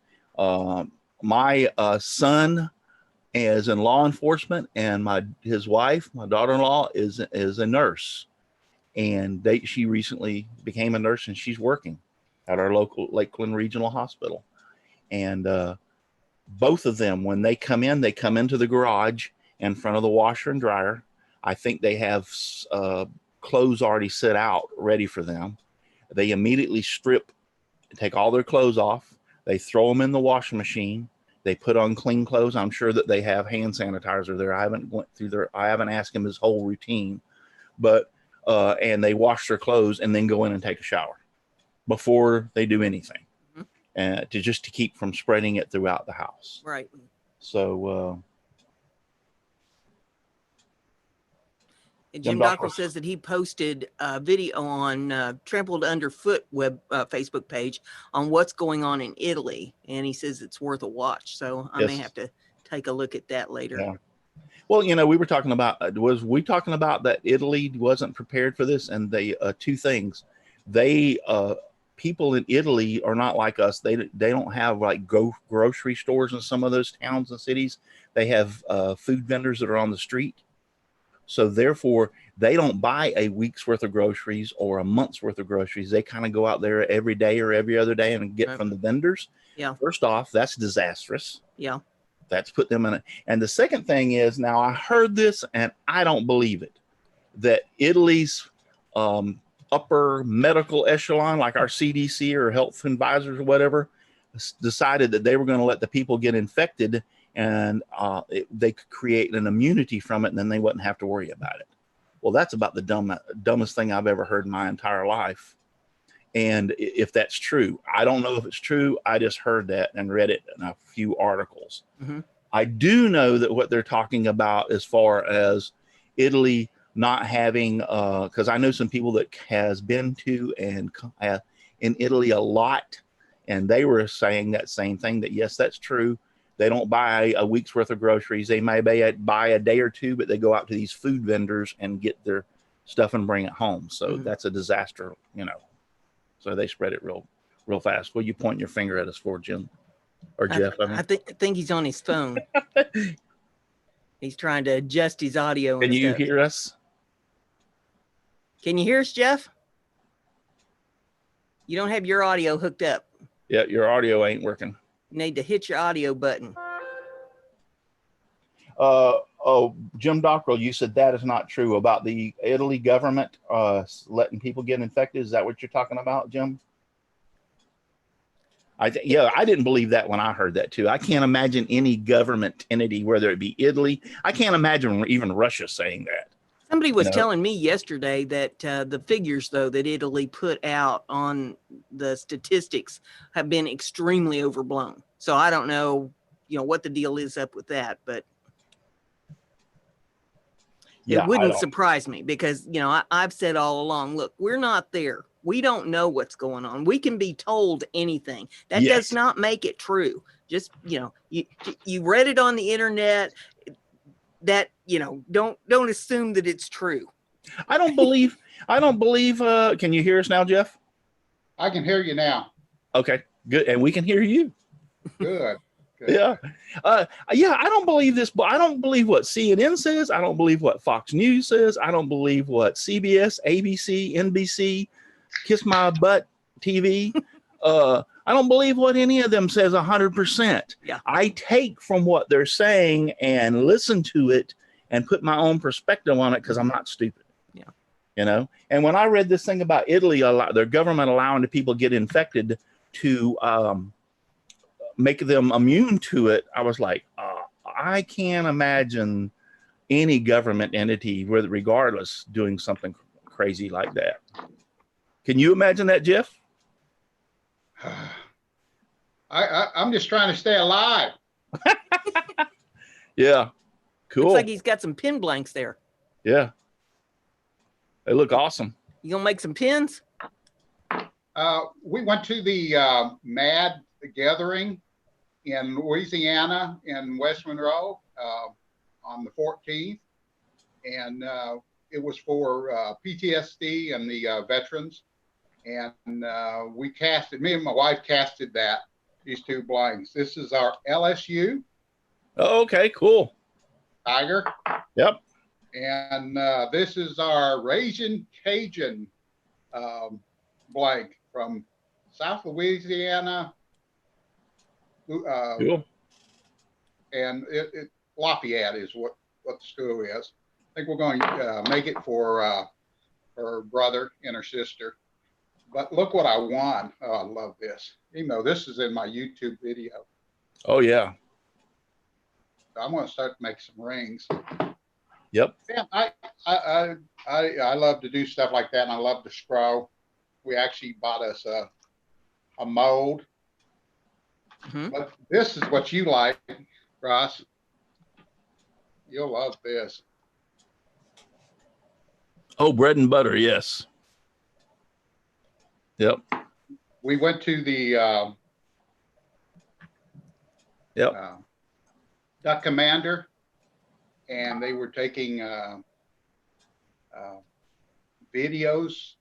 My son is in law enforcement, and his wife, my daughter-in-law, is a nurse, and she recently became a nurse, and she's working at our local Lakeland Regional Hospital. And both of them, when they come into the garage in front of the washer and dryer. I think they have clothes already set out ready for them. They immediately take all their clothes off. They throw them in the washing machine. They put on clean clothes. I'm sure that they have hand sanitizer there. I haven't asked him his whole routine, but and they wash their clothes and then go in and take a shower before they do anything, to keep from spreading it throughout the house. Right. So. Jim Dockrell says that he posted a video on Trampled Underfoot Facebook page on what's going on in Italy, and he says it's worth a watch. So I may have to take a look at that later. Yeah. Well, you know, we were talking about, was we talking about that Italy wasn't prepared for this? And they, two things, they, people in Italy are not like us. They don't have like grocery stores in some of those towns and cities. They have food vendors that are on the street. So therefore, they don't buy a week's worth of groceries or a month's worth of groceries. They kind of go out there every day or every other day and get from the vendors. Yeah. First off, that's disastrous. Yeah. That's put them in it. And the second thing is, now I heard this and I don't believe it, that Italy's upper medical echelon, like our CDC or health advisors or whatever, decided that they were going to let the people get infected and they could create an immunity from it, and then they wouldn't have to worry about it. Well, that's about the dumbest thing I've ever heard in my entire life. And if that's true, I don't know if it's true. I just heard that and read it in a few articles. Mm-hmm. I do know that what they're talking about as far as Italy not having, because I know some people that has been to and in Italy a lot, and they were saying that same thing, that yes, that's true. They don't buy a week's worth of groceries. They may buy a day or two, but they go out to these food vendors and get their stuff and bring it home. So that's a disaster, you know. So they spread it real fast. What are you pointing your finger at us for, Jim? Or Jeff? I think he's on his phone. He's trying to adjust his audio. Can you hear us? Can you hear us, Jeff? You don't have your audio hooked up. Yeah, your audio ain't working. You need to hit your audio button. Jim Dockrell, you said that is not true about the Italy government letting people get infected. Is that what you're talking about, Jim? I didn't believe that when I heard that too. I can't imagine any government entity, whether it be Italy. I can't imagine even Russia saying that. Somebody was telling me yesterday that the figures, though, that Italy put out on the statistics have been extremely overblown. So I don't know, what the deal is up with that, but it wouldn't surprise me because, I've said all along, look, we're not there. We don't know what's going on. We can be told anything. That does not make it true. Just, you read it on the internet. That, don't assume that it's true. I don't believe, can you hear us now, Jeff? I can hear you now. Okay, good. And we can hear you. Good. Yeah. I don't believe this, but I don't believe what CNN says. I don't believe what Fox News says. I don't believe what CBS, ABC, NBC, Kiss My Butt TV. I don't believe what any of them says 100%. Yeah. I take from what they're saying and listen to it and put my own perspective on it because I'm not stupid. Yeah. And when I read this thing about Italy, their government allowing the people get infected to make them immune to it, I was like, I can't imagine any government entity, regardless, doing something crazy like that. Can you imagine that, Jeff? I'm just trying to stay alive. Yeah. Cool. Looks like he's got some pin blanks there. Yeah. They look awesome. You gonna make some pins? We went to the MAD gathering in Louisiana in West Monroe on the 14th. And it was for PTSD and the veterans. And me and my wife casted these two blanks. This is our LSU. Oh, okay, cool. Tiger. Yep. And this is our Ragin' Cajun blank from South Louisiana. Cool. And Lafayette is what the school is. I think we're going to make it for her brother and her sister. But look what I won. Oh, I love this. Even though this is in my YouTube video. Oh, yeah. So I'm going to start to make some rings. Yep. Yeah, I love to do stuff like that, and I love to scroll. We actually bought us a mold. Mm-hmm. But this is what you like, Russ. You'll love this. Oh, bread and butter, yes. Yep. We went to the Duck Commander and they were taking videos,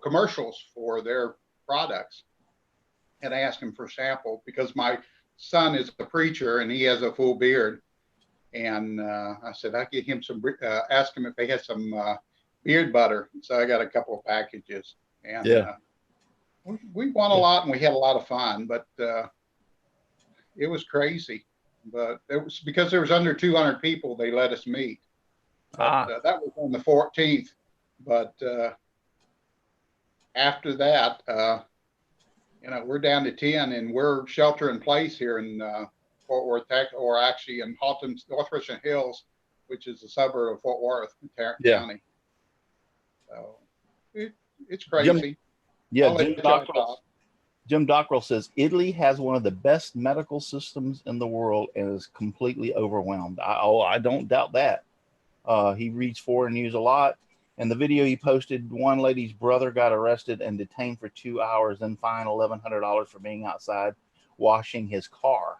commercials for their products, and I asked him for a sample because my son is a preacher and he has a full beard. And I said, I'll get him some, ask him if they had some beard butter. So I got a couple of packages. And yeah. We won a lot and we had a lot of fun, but it was crazy. But it was because there was under 200 people they let us meet. But, that was on the 14th. But after that, you know, we're down to 10 and we're shelter in place here in Fort Worth, or actually in Halton, Northwestern Hills, which is a suburb of Fort Worth in Tarrant County. So it's crazy. Jim Dockrell says Italy has one of the best medical systems in the world and is completely overwhelmed. I don't doubt that. He reads foreign news a lot. And the video he posted, one lady's brother got arrested and detained for 2 hours, then fined $1,100 for being outside washing his car.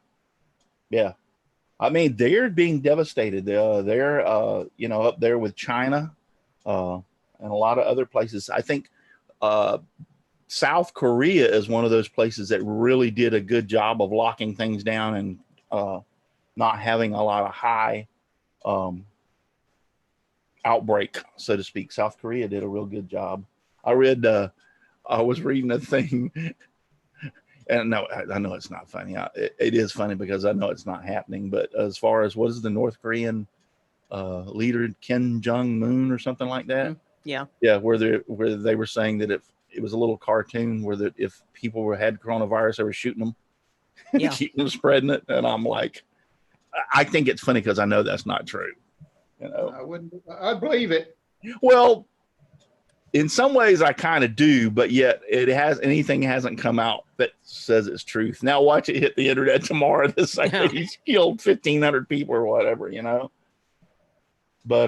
Yeah. I mean, they're being devastated. They're you know, up there with China and a lot of other places. I think South Korea is one of those places that really did a good job of locking things down and not having a lot of high outbreak, so to speak. South Korea did a real good job. I was reading a thing, and no, I know it's not funny. It is funny because I know it's not happening. But as far as what is the North Korean leader, Kim Jong-un or something like that? Yeah. Where they were saying that if it was a little cartoon where that if people had coronavirus, they were shooting them, to keep them spreading it. And I'm like, I think it's funny because I know that's not true. You know, I'd believe it. Well, in some ways I kind of do, but yet anything hasn't come out that says it's truth. Now watch it hit the internet tomorrow to say that he's killed 1,500 people or whatever, you know. But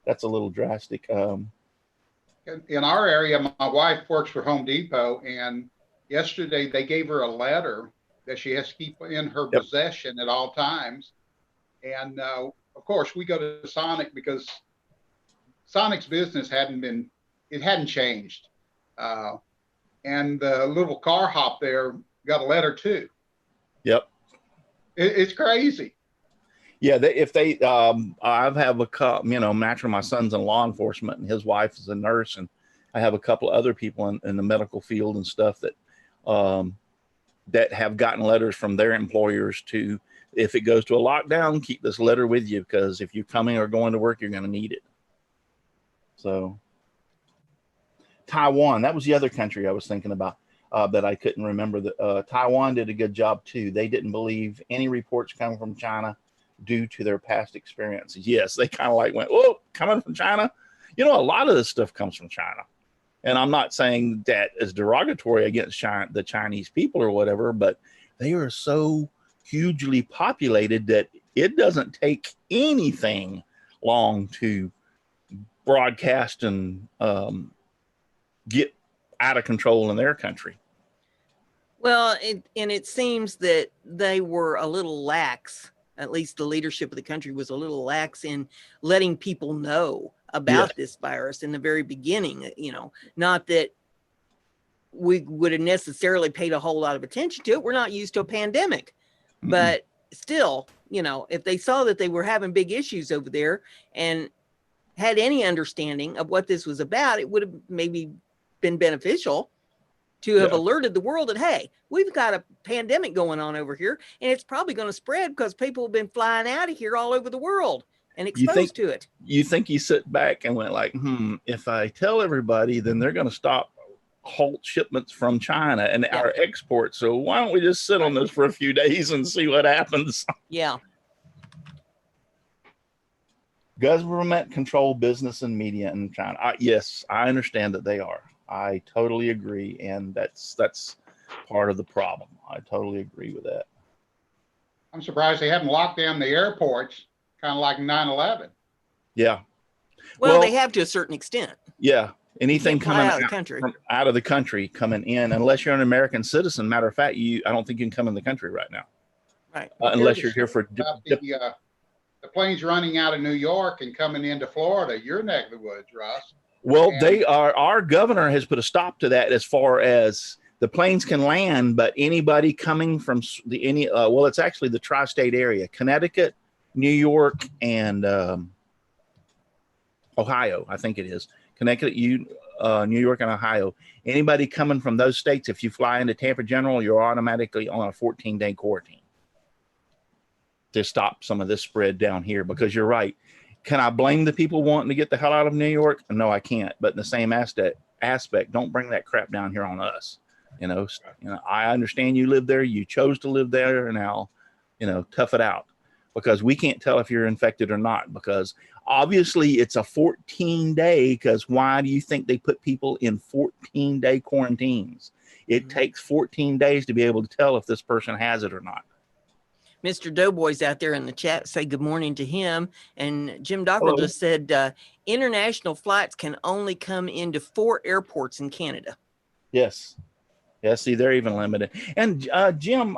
that's a little drastic. In our area, my wife works for Home Depot, and yesterday they gave her a letter that she has to keep in her possession at all times. And of course, we go to Sonic because Sonic's business hadn't changed. And the little car hop there got a letter too. Yep. It's crazy. Yeah. I have a couple, you know, naturally my son's in law enforcement and his wife is a nurse. And I have a couple of other people in the medical field and stuff that have gotten letters from their employers to, if it goes to a lockdown, keep this letter with you because if you're coming or going to work, you're going to need it. So Taiwan, that was the other country I was thinking about that I couldn't remember. Taiwan did a good job too. They didn't believe any reports coming from China due to their past experiences. Yes, they kind of like went, "Whoa, coming from China?" You know, a lot of this stuff comes from China. And I'm not saying that is derogatory against China, the Chinese people or whatever, but they are so hugely populated that it doesn't take anything long to broadcast and get out of control in their country. Well, it seems that they were a little lax. At least the leadership of the country was a little lax in letting people know about this virus in the very beginning. You know, not that we would have necessarily paid a whole lot of attention to it. We're not used to a pandemic. But still, you know, if they saw that they were having big issues over there and had any understanding of what this was about, it would have maybe been beneficial to have alerted the world that, hey, we've got a pandemic going on over here and it's probably going to spread because people have been flying out of here all over the world and exposed to it. You think you sit back and went like, if I tell everybody, then they're going to stop halt shipments from China and our exports. So why don't we just sit on this for a few days and see what happens? Yeah. Government control business and media in China. Yes, I understand that they are. I totally agree. And that's part of the problem. I totally agree with that. I'm surprised they haven't locked down the airports, kind of like 9/11. Yeah. Well, they have to a certain extent. Yeah. Anything coming out of the country coming in, unless you're an American citizen. Matter of fact, I don't think you can come in the country right now. Right. unless you're here for. About the planes running out of New York and coming into Florida, your neck of the woods, Russ. Well, And they are. Our governor has put a stop to that as far as the planes can land, but anybody coming from well, it's actually the tri-state area: Connecticut, New York, and Ohio. I think it is Connecticut, New York, and Ohio. Anybody coming from those states, if you fly into Tampa General, you're automatically on a 14-day quarantine to stop some of this spread down here. Because you're right. Can I blame the people wanting to get the hell out of New York? No, I can't. But in the same aspect, don't bring that crap down here on us. I understand you live there. You chose to live there. Now, tough it out, because we can't tell if you're infected or not, because obviously it's a 14-day. Because why do you think they put people in 14-day quarantines? It takes 14 days to be able to tell if this person has it or not. Mr. Doughboy's out there in the chat. Say good morning to him. And Jim Dockrell Hello. just said international flights can only come into 4 airports in Canada. Yes. See, they're even limited. And Jim,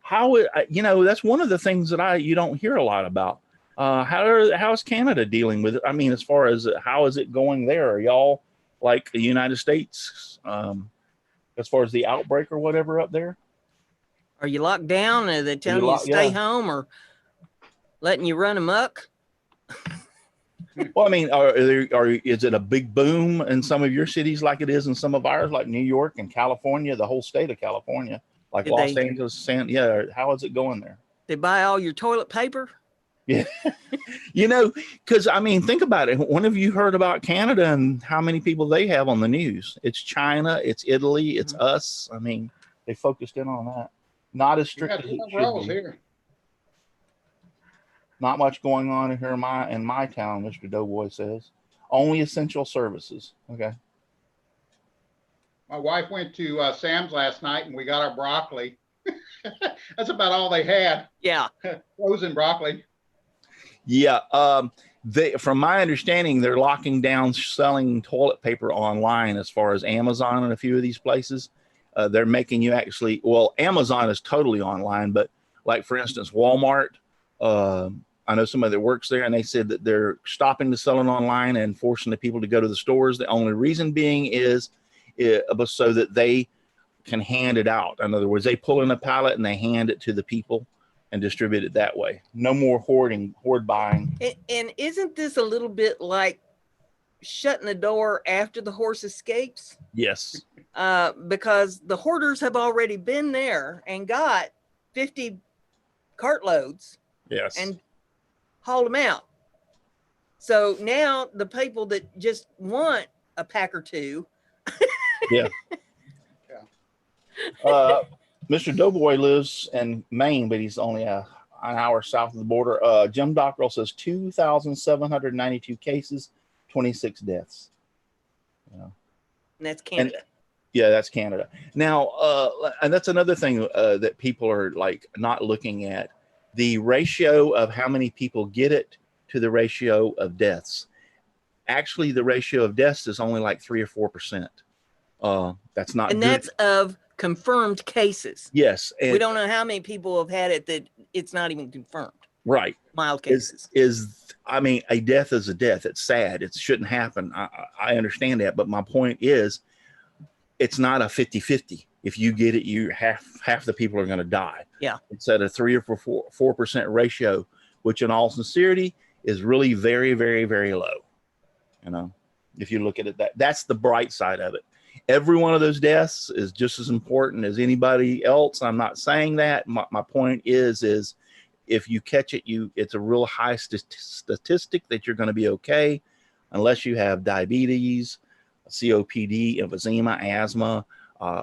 how that's one of the things that you don't hear a lot about. How's Canada dealing with it? I mean, as far as how is it going there? Are y'all like the United States as far as the outbreak or whatever up there? Are you locked down? Are they telling you to stay home or letting you run amok? Well, I mean, is it a big boom in some of your cities like it is in some of ours, like New York and California, the whole state of California, like Los Angeles, how is it going there? They buy all your toilet paper? Yeah. Because, I mean, think about it. When have you heard about Canada and how many people they have on the news? It's China, it's Italy, it's us. I mean, they focused in on that. Not as strict as it should be. Here. Not much going on here in my town, Mr. Doughboy says. Only essential services. Okay. My wife went to Sam's last night and we got our broccoli. That's about all they had. Yeah. Frozen broccoli. Yeah. From my understanding, they're locking down selling toilet paper online as far as Amazon and a few of these places. They're making you actually, well, Amazon is totally online, but like, for instance, Walmart, I know somebody that works there and they said that they're stopping the selling online and forcing the people to go to the stores. The only reason being is so that they can hand it out. In other words, they pull in a pallet and they hand it to the people and distribute it that way. No more hoard buying. And isn't this a little bit like shutting the door after the horse escapes? Yes. Because the hoarders have already been there and got 50 cartloads. Yes. And hauled them out. So now the people that just want a pack or two. Yeah. Mr. Doughboy lives in Maine, but he's only an hour south of the border. Jim Dockrell says 2,792 cases, 26 deaths. And that's Canada. That's Canada. Now, and that's another thing that people are like not looking at. The ratio of how many people get it to the ratio of deaths. Actually, the ratio of deaths is only like 3 or 4%. That's not and good. That's of confirmed cases. Yes. And we don't know how many people have had it that it's not even confirmed. Right. Mild cases. I mean, a death is a death. It's sad. It shouldn't happen. I understand that. But my point is, it's not a 50-50. If you get it, you half the people are going to die. Yeah. It's at a 3 or 4% ratio, which in all sincerity is really very, very, very low. If you look at it, that's the bright side of it. Every one of those deaths is just as important as anybody else. I'm not saying that. My point is if you catch it, it's a real high statistic that you're going to be okay, unless you have diabetes, COPD, emphysema, asthma,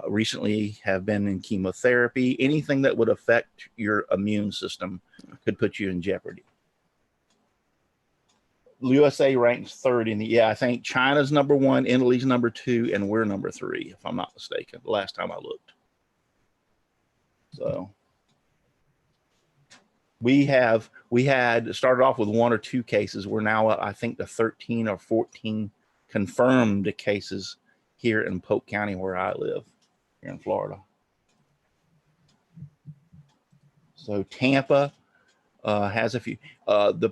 recently have been in chemotherapy. Anything that would affect your immune system could put you in jeopardy. USA ranks third I think China's number 1, Italy's number 2, and we're number 3, if I'm not mistaken, the last time I looked. So we had started off with 1 or 2 cases. We're now I think the 13 or 14 confirmed cases here in Polk County, where I live here in Florida. So Tampa has a few. The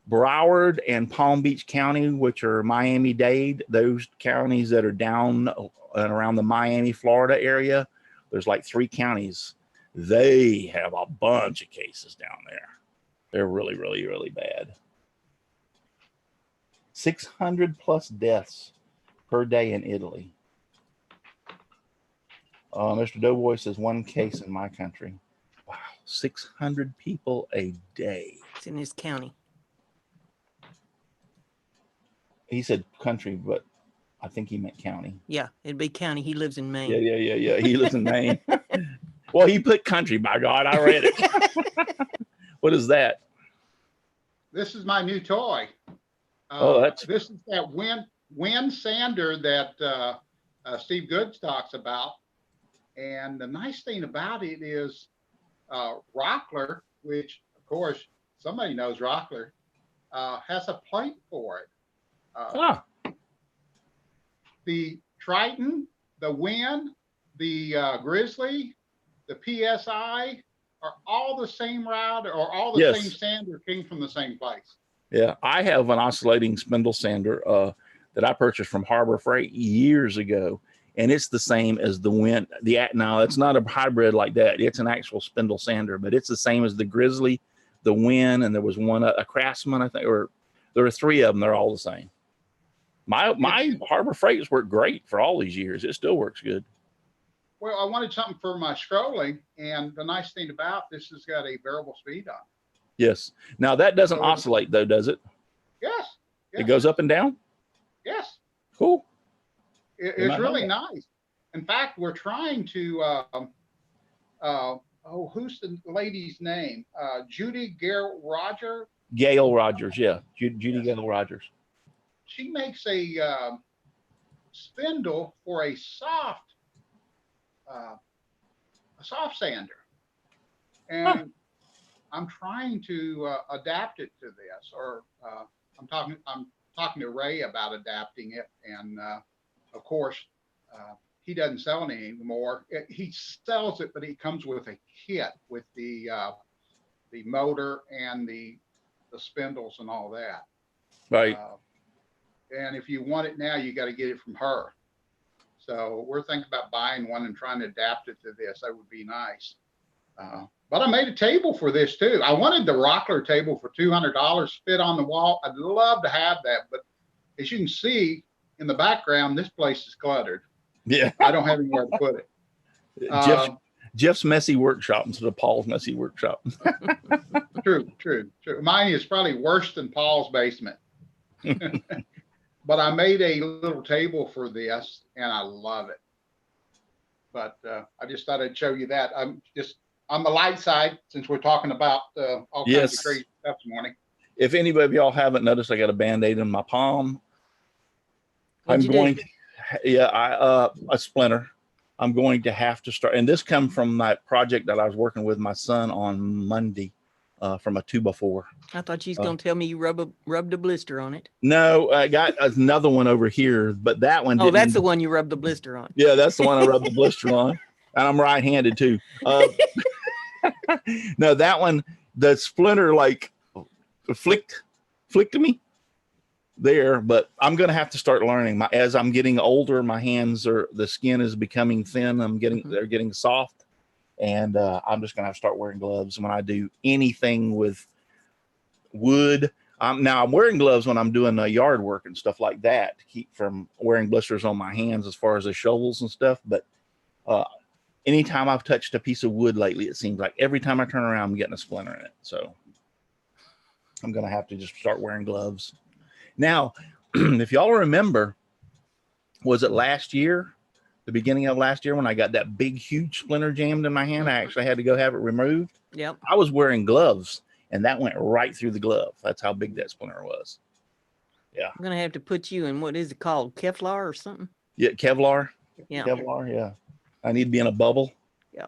Broward and Palm Beach County, which are Miami-Dade, those counties that are down and around the Miami, Florida area, there's like 3 counties. They have a bunch of cases down there. They're really, really, really bad. 600 plus deaths per day in Italy. Mr. Doughboy says 1 case in my country. Wow, 600 people a day. It's in his county. He said country, but I think he meant county. Yeah, it'd be county. He lives in Maine. Yeah. He lives in Maine. Well, he put country, by God. I read it. What is that? This is my new toy. This is that wind sander that Steve Goods talks about. And the nice thing about it is Rockler, which of course somebody knows Rockler, has a plate for it. The Triton, the Wind, the Grizzly, the PSI are all the same route or all the same sander came from the same place. Yeah, I have an oscillating spindle sander that I purchased from Harbor Freight years ago, and it's the same as the Wind. Now, it's not a hybrid like that. It's an actual spindle sander, but it's the same as the Grizzly, the Wind, and there was one, a Craftsman, I think, or there were 3 of them. They're all the same. My Harbor Freight's worked great for all these years. It still works good. Well, I wanted something for my scrolling, and the nice thing about this has got a variable speed on it. Yes. Now, that doesn't oscillate, though, does it? Yes. It goes up and down? Yes. Cool. It's really nice. In fact, we're trying to, who's the lady's name? Judy Rogers? Gail Rogers, yeah. Judy Gail Rogers. She makes a spindle for a soft sander. And I'm trying to adapt it to this, or I'm talking to Ray about adapting it, and of course he doesn't sell it anymore. He sells it, but it comes with a kit with the motor and the spindles and all that. Right. And if you want it now, you got to get it from her. So we're thinking about buying one and trying to adapt it to this. That would be nice. But I made a table for this too. I wanted the Rockler table for $200 fit on the wall. I'd love to have that, but as you can see in the background, this place is cluttered. Yeah. I don't have anywhere to put it. Jeff's messy workshop instead of Paul's messy workshop. True. Mine is probably worse than Paul's basement. But I made a little table for this, and I love it. But I just thought I'd show you that. I'm just on the light side, since we're talking about all kinds of crazy stuff this morning. If anybody of y'all haven't noticed, I got a Band-Aid in my palm. A splinter. I'm going to have to start, and this comes from that project that I was working with my son on Monday. From a 2x4. I thought you was going to tell me you rubbed a blister on it. No, I got another one over here, but that one. Oh, that's the one you rubbed the blister on. Yeah, that's the one I rubbed the blister on, and I'm right-handed too. No, that one, the splinter like flicked to me there, but I'm going to have to start learning. As I'm getting older, my hands the skin is becoming thin. They're getting soft. And I'm just going to have to start wearing gloves when I do anything with wood. Now I'm wearing gloves when I'm doing yard work and stuff like that to keep from wearing blisters on my hands as far as the shovels and stuff. But anytime I've touched a piece of wood lately, it seems like every time I turn around, I'm getting a splinter in it. So I'm going to have to just start wearing gloves. Now, if y'all remember, was it last year? The beginning of last year when I got that big, huge splinter jammed in my hand, I actually had to go have it removed. Yep. I was wearing gloves, and that went right through the glove. That's how big that splinter was. Yeah. I'm going to have to put you in, what is it called? Kevlar or something? Yeah, Kevlar. Yeah. Kevlar, yeah. I need to be in a bubble. Yeah.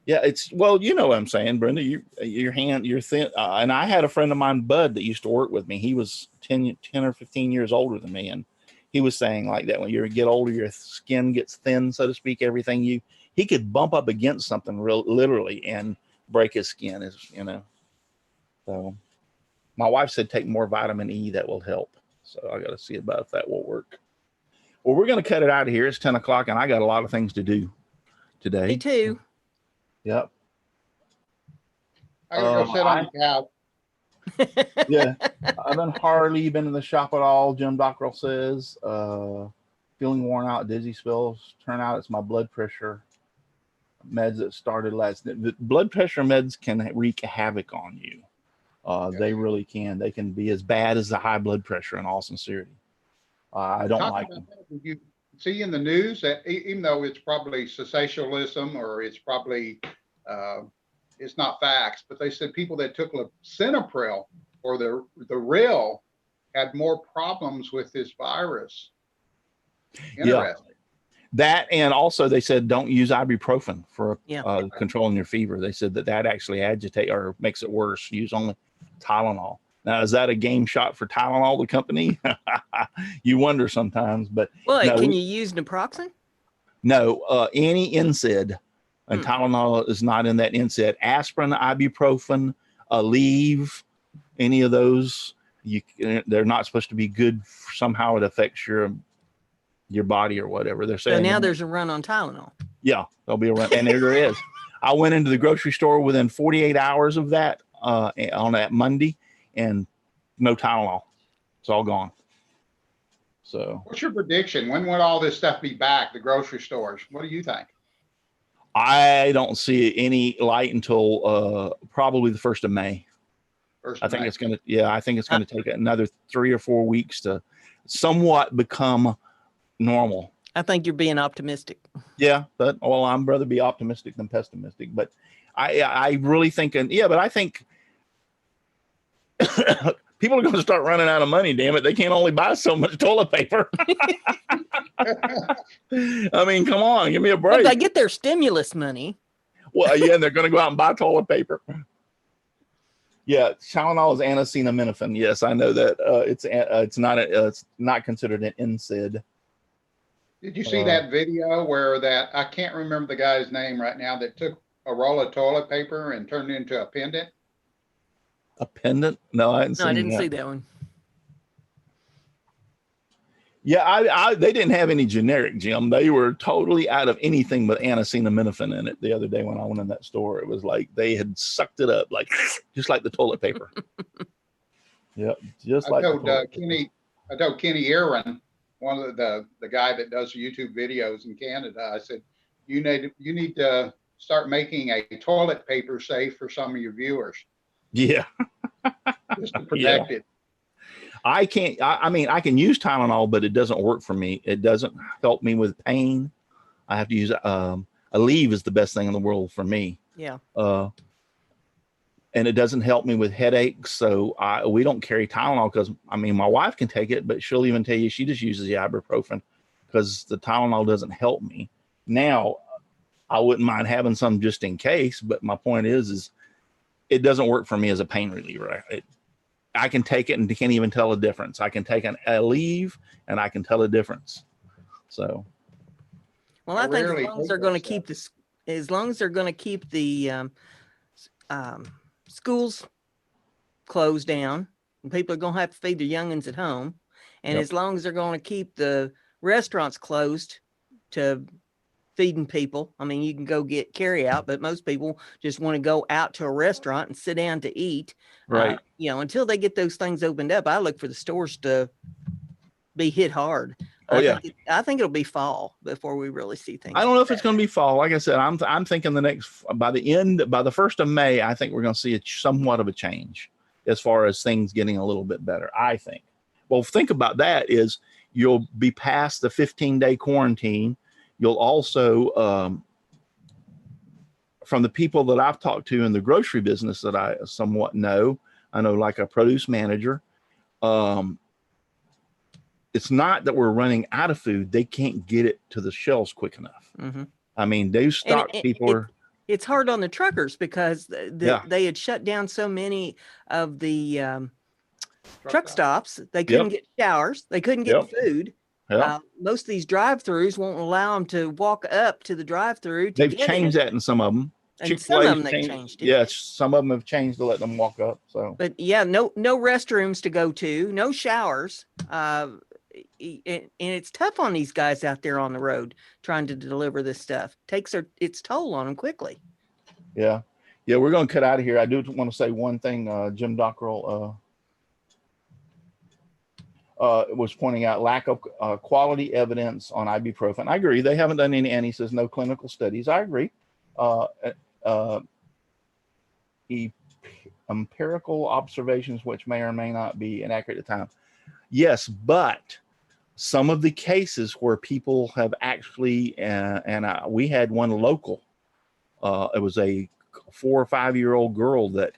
Yeah, well, you know what I'm saying, Brenda. Your hand, you're thin. And I had a friend of mine, Bud, that used to work with me. He was 10 or 15 years older than me, and he was saying like that when you get older, your skin gets thin, so to speak. He could bump up against something literally and break his skin, is, you know. So my wife said take more vitamin E, that will help. So I got to see about if that will work. Well, we're going to cut it out of here. It's 10 o'clock and I got a lot of things to do today. Me too. Yep. I gotta go sit on the couch. Yeah. I've been hardly been in the shop at all. Jim Dockrell says, feeling worn out, dizzy spills. Turn out it's my blood pressure meds that started last. The blood pressure meds can wreak havoc on you. They really can. They can be as bad as the high blood pressure, in all sincerity. I don't like them. You see in the news that even though it's probably sensationalism or it's probably it's not facts, but they said people that took lisinopril or the real had more problems with this virus. Interesting. Yeah. That, and also they said don't use ibuprofen for controlling your fever. They said that actually agitates or makes it worse. Use only Tylenol. Now, is that a game shot for Tylenol, the company? You wonder sometimes, but well, no, can you use naproxen? No, any NSAID, and Tylenol is not in that NSAID. Aspirin, ibuprofen, Aleve, any of those, they're not supposed to be good. Somehow it affects your body or whatever. They're saying. So now there's a run on Tylenol. Yeah, there'll be a run, and there is. I went into the grocery store within 48 hours of that on that Monday, and no Tylenol. It's all gone. So what's your prediction? When would all this stuff be back, the grocery stores? What do you think? I don't see any light until probably the 1st of May. I think it's going to, I think it's going to take another 3 or 4 weeks to somewhat become normal. I think you're being optimistic. Yeah, but well, I'm rather be optimistic than pessimistic. But I really think, but I think people are going to start running out of money. Damn it, they can't only buy so much toilet paper. I mean, come on, give me a break. Well, they get their stimulus money. Well, yeah, and they're going to go out and buy toilet paper. Yeah, Tylenol is acetaminophen. Yes, I know that. It's not considered an NSAID. Did you see that video where I can't remember the guy's name right now, that took a roll of toilet paper and turned it into a pendant? A pendant? No, I didn't see that one. Yeah, they didn't have any generic, Jim. They were totally out of anything but acetaminophen in it. The other day when I went in that store, it was like they had sucked it up, like just like the toilet paper. Yep, just like. I told Kenny Aaron, one of the guy that does YouTube videos in Canada, I said, you need to start making a toilet paper safe for some of your viewers. Yeah. Just to protect it. I can't, I mean, I can use Tylenol, but it doesn't work for me. It doesn't help me with pain. I have to use, Aleve is the best thing in the world for me. Yeah. And it doesn't help me with headaches. So we don't carry Tylenol because, I mean, my wife can take it, but she'll even tell you she just uses the ibuprofen because the Tylenol doesn't help me. Now, I wouldn't mind having some just in case, but my point is it doesn't work for me as a pain reliever. I can take it and can't even tell a difference. I can take an Aleve and I can tell a difference. So, well, I think as long as they're going to keep this, as long as they're going to keep the schools closed down, and people are going to have to feed their youngins at home, and as long as they're going to keep the restaurants closed to feeding people. I mean, you can go get carry out, but most people just want to go out to a restaurant and sit down to eat. Right. Until they get those things opened up, I look for the stores to be hit hard. I think it'll be fall before we really see things. I don't know if it's going to be fall. Like I said, I'm thinking by the 1st of May, I think we're going to see somewhat of a change as far as things getting a little bit better. I think. Well, think about that is you'll be past the 15-day quarantine. You'll also, from the people that I've talked to in the grocery business that I somewhat know, I know like a produce manager, it's not that we're running out of food. They can't get it to the shelves quick enough. Mm-hmm. I mean, those stock it's hard on the truckers because they had shut down so many of the truck stops. They couldn't get showers. They couldn't get food. Most of these drive-throughs won't allow them to walk up to the drive-through. They've changed that in some of them. And some of them they changed it. Yeah, some of them have changed to let them walk up. So, but yeah, no restrooms to go to, no showers. And it's tough on these guys out there on the road trying to deliver this stuff. Takes its toll on them quickly. Yeah. We're going to cut out of here. I do want to say one thing. Jim Dockrell was pointing out lack of quality evidence on ibuprofen. I agree. They haven't done any, and he says no clinical studies. I agree. Empirical observations, which may or may not be inaccurate at the time. Yes, but some of the cases where people have actually, we had one local. It was a 4 or 5 year old girl that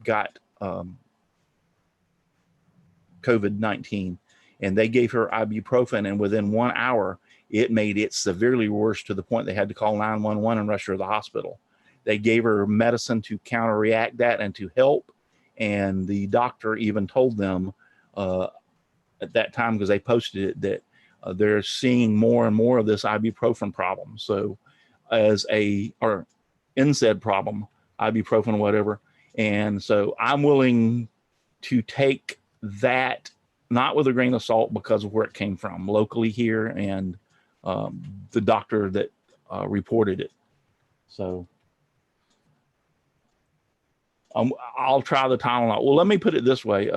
got COVID-19, and they gave her ibuprofen, and within 1 hour, it made it severely worse to the point they had to call 911 and rush her to the hospital. They gave her medicine to counteract that and to help, and the doctor even told them at that time, because they posted it, that they're seeing more and more of this ibuprofen problem. So or NSAID problem, ibuprofen, whatever. And so I'm willing to take that, not with a grain of salt, because of where it came from locally here and the doctor that reported it. So I'll try the Tylenol. Well, let me put it this way.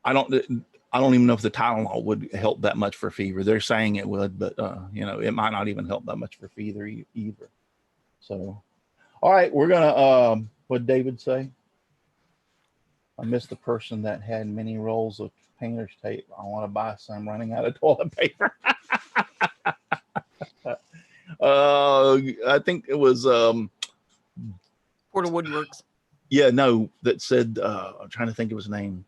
I don't even know if the Tylenol would help that much for fever. They're saying it would, but it might not even help that much for fever either. So, all right, we're gonna. What did David say? I missed the person that had many rolls of painter's tape. I want to buy some. Running out of toilet paper. I think it was Porter Woodworks. Yeah, no, that said. I'm trying to think of his name.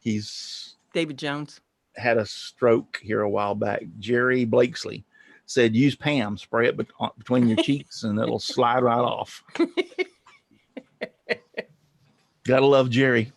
He's David Jones. Had a stroke here a while back. Jerry Blakesley said, use Pam, spray it between your cheeks and it'll slide right off. Gotta love Jerry.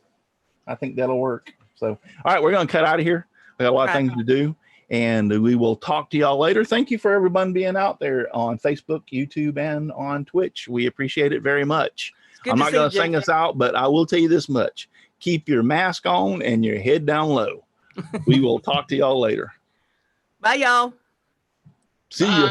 I think that'll work. So, all right, we're going to cut out of here. We got a lot of things to do, and we will talk to y'all later. Thank you for everyone being out there on Facebook, YouTube, and on Twitch. We appreciate it very much. I'm not going to sing us out, but I will tell you this much. Keep your mask on and your head down low. We will talk to y'all later. Bye, y'all. See you.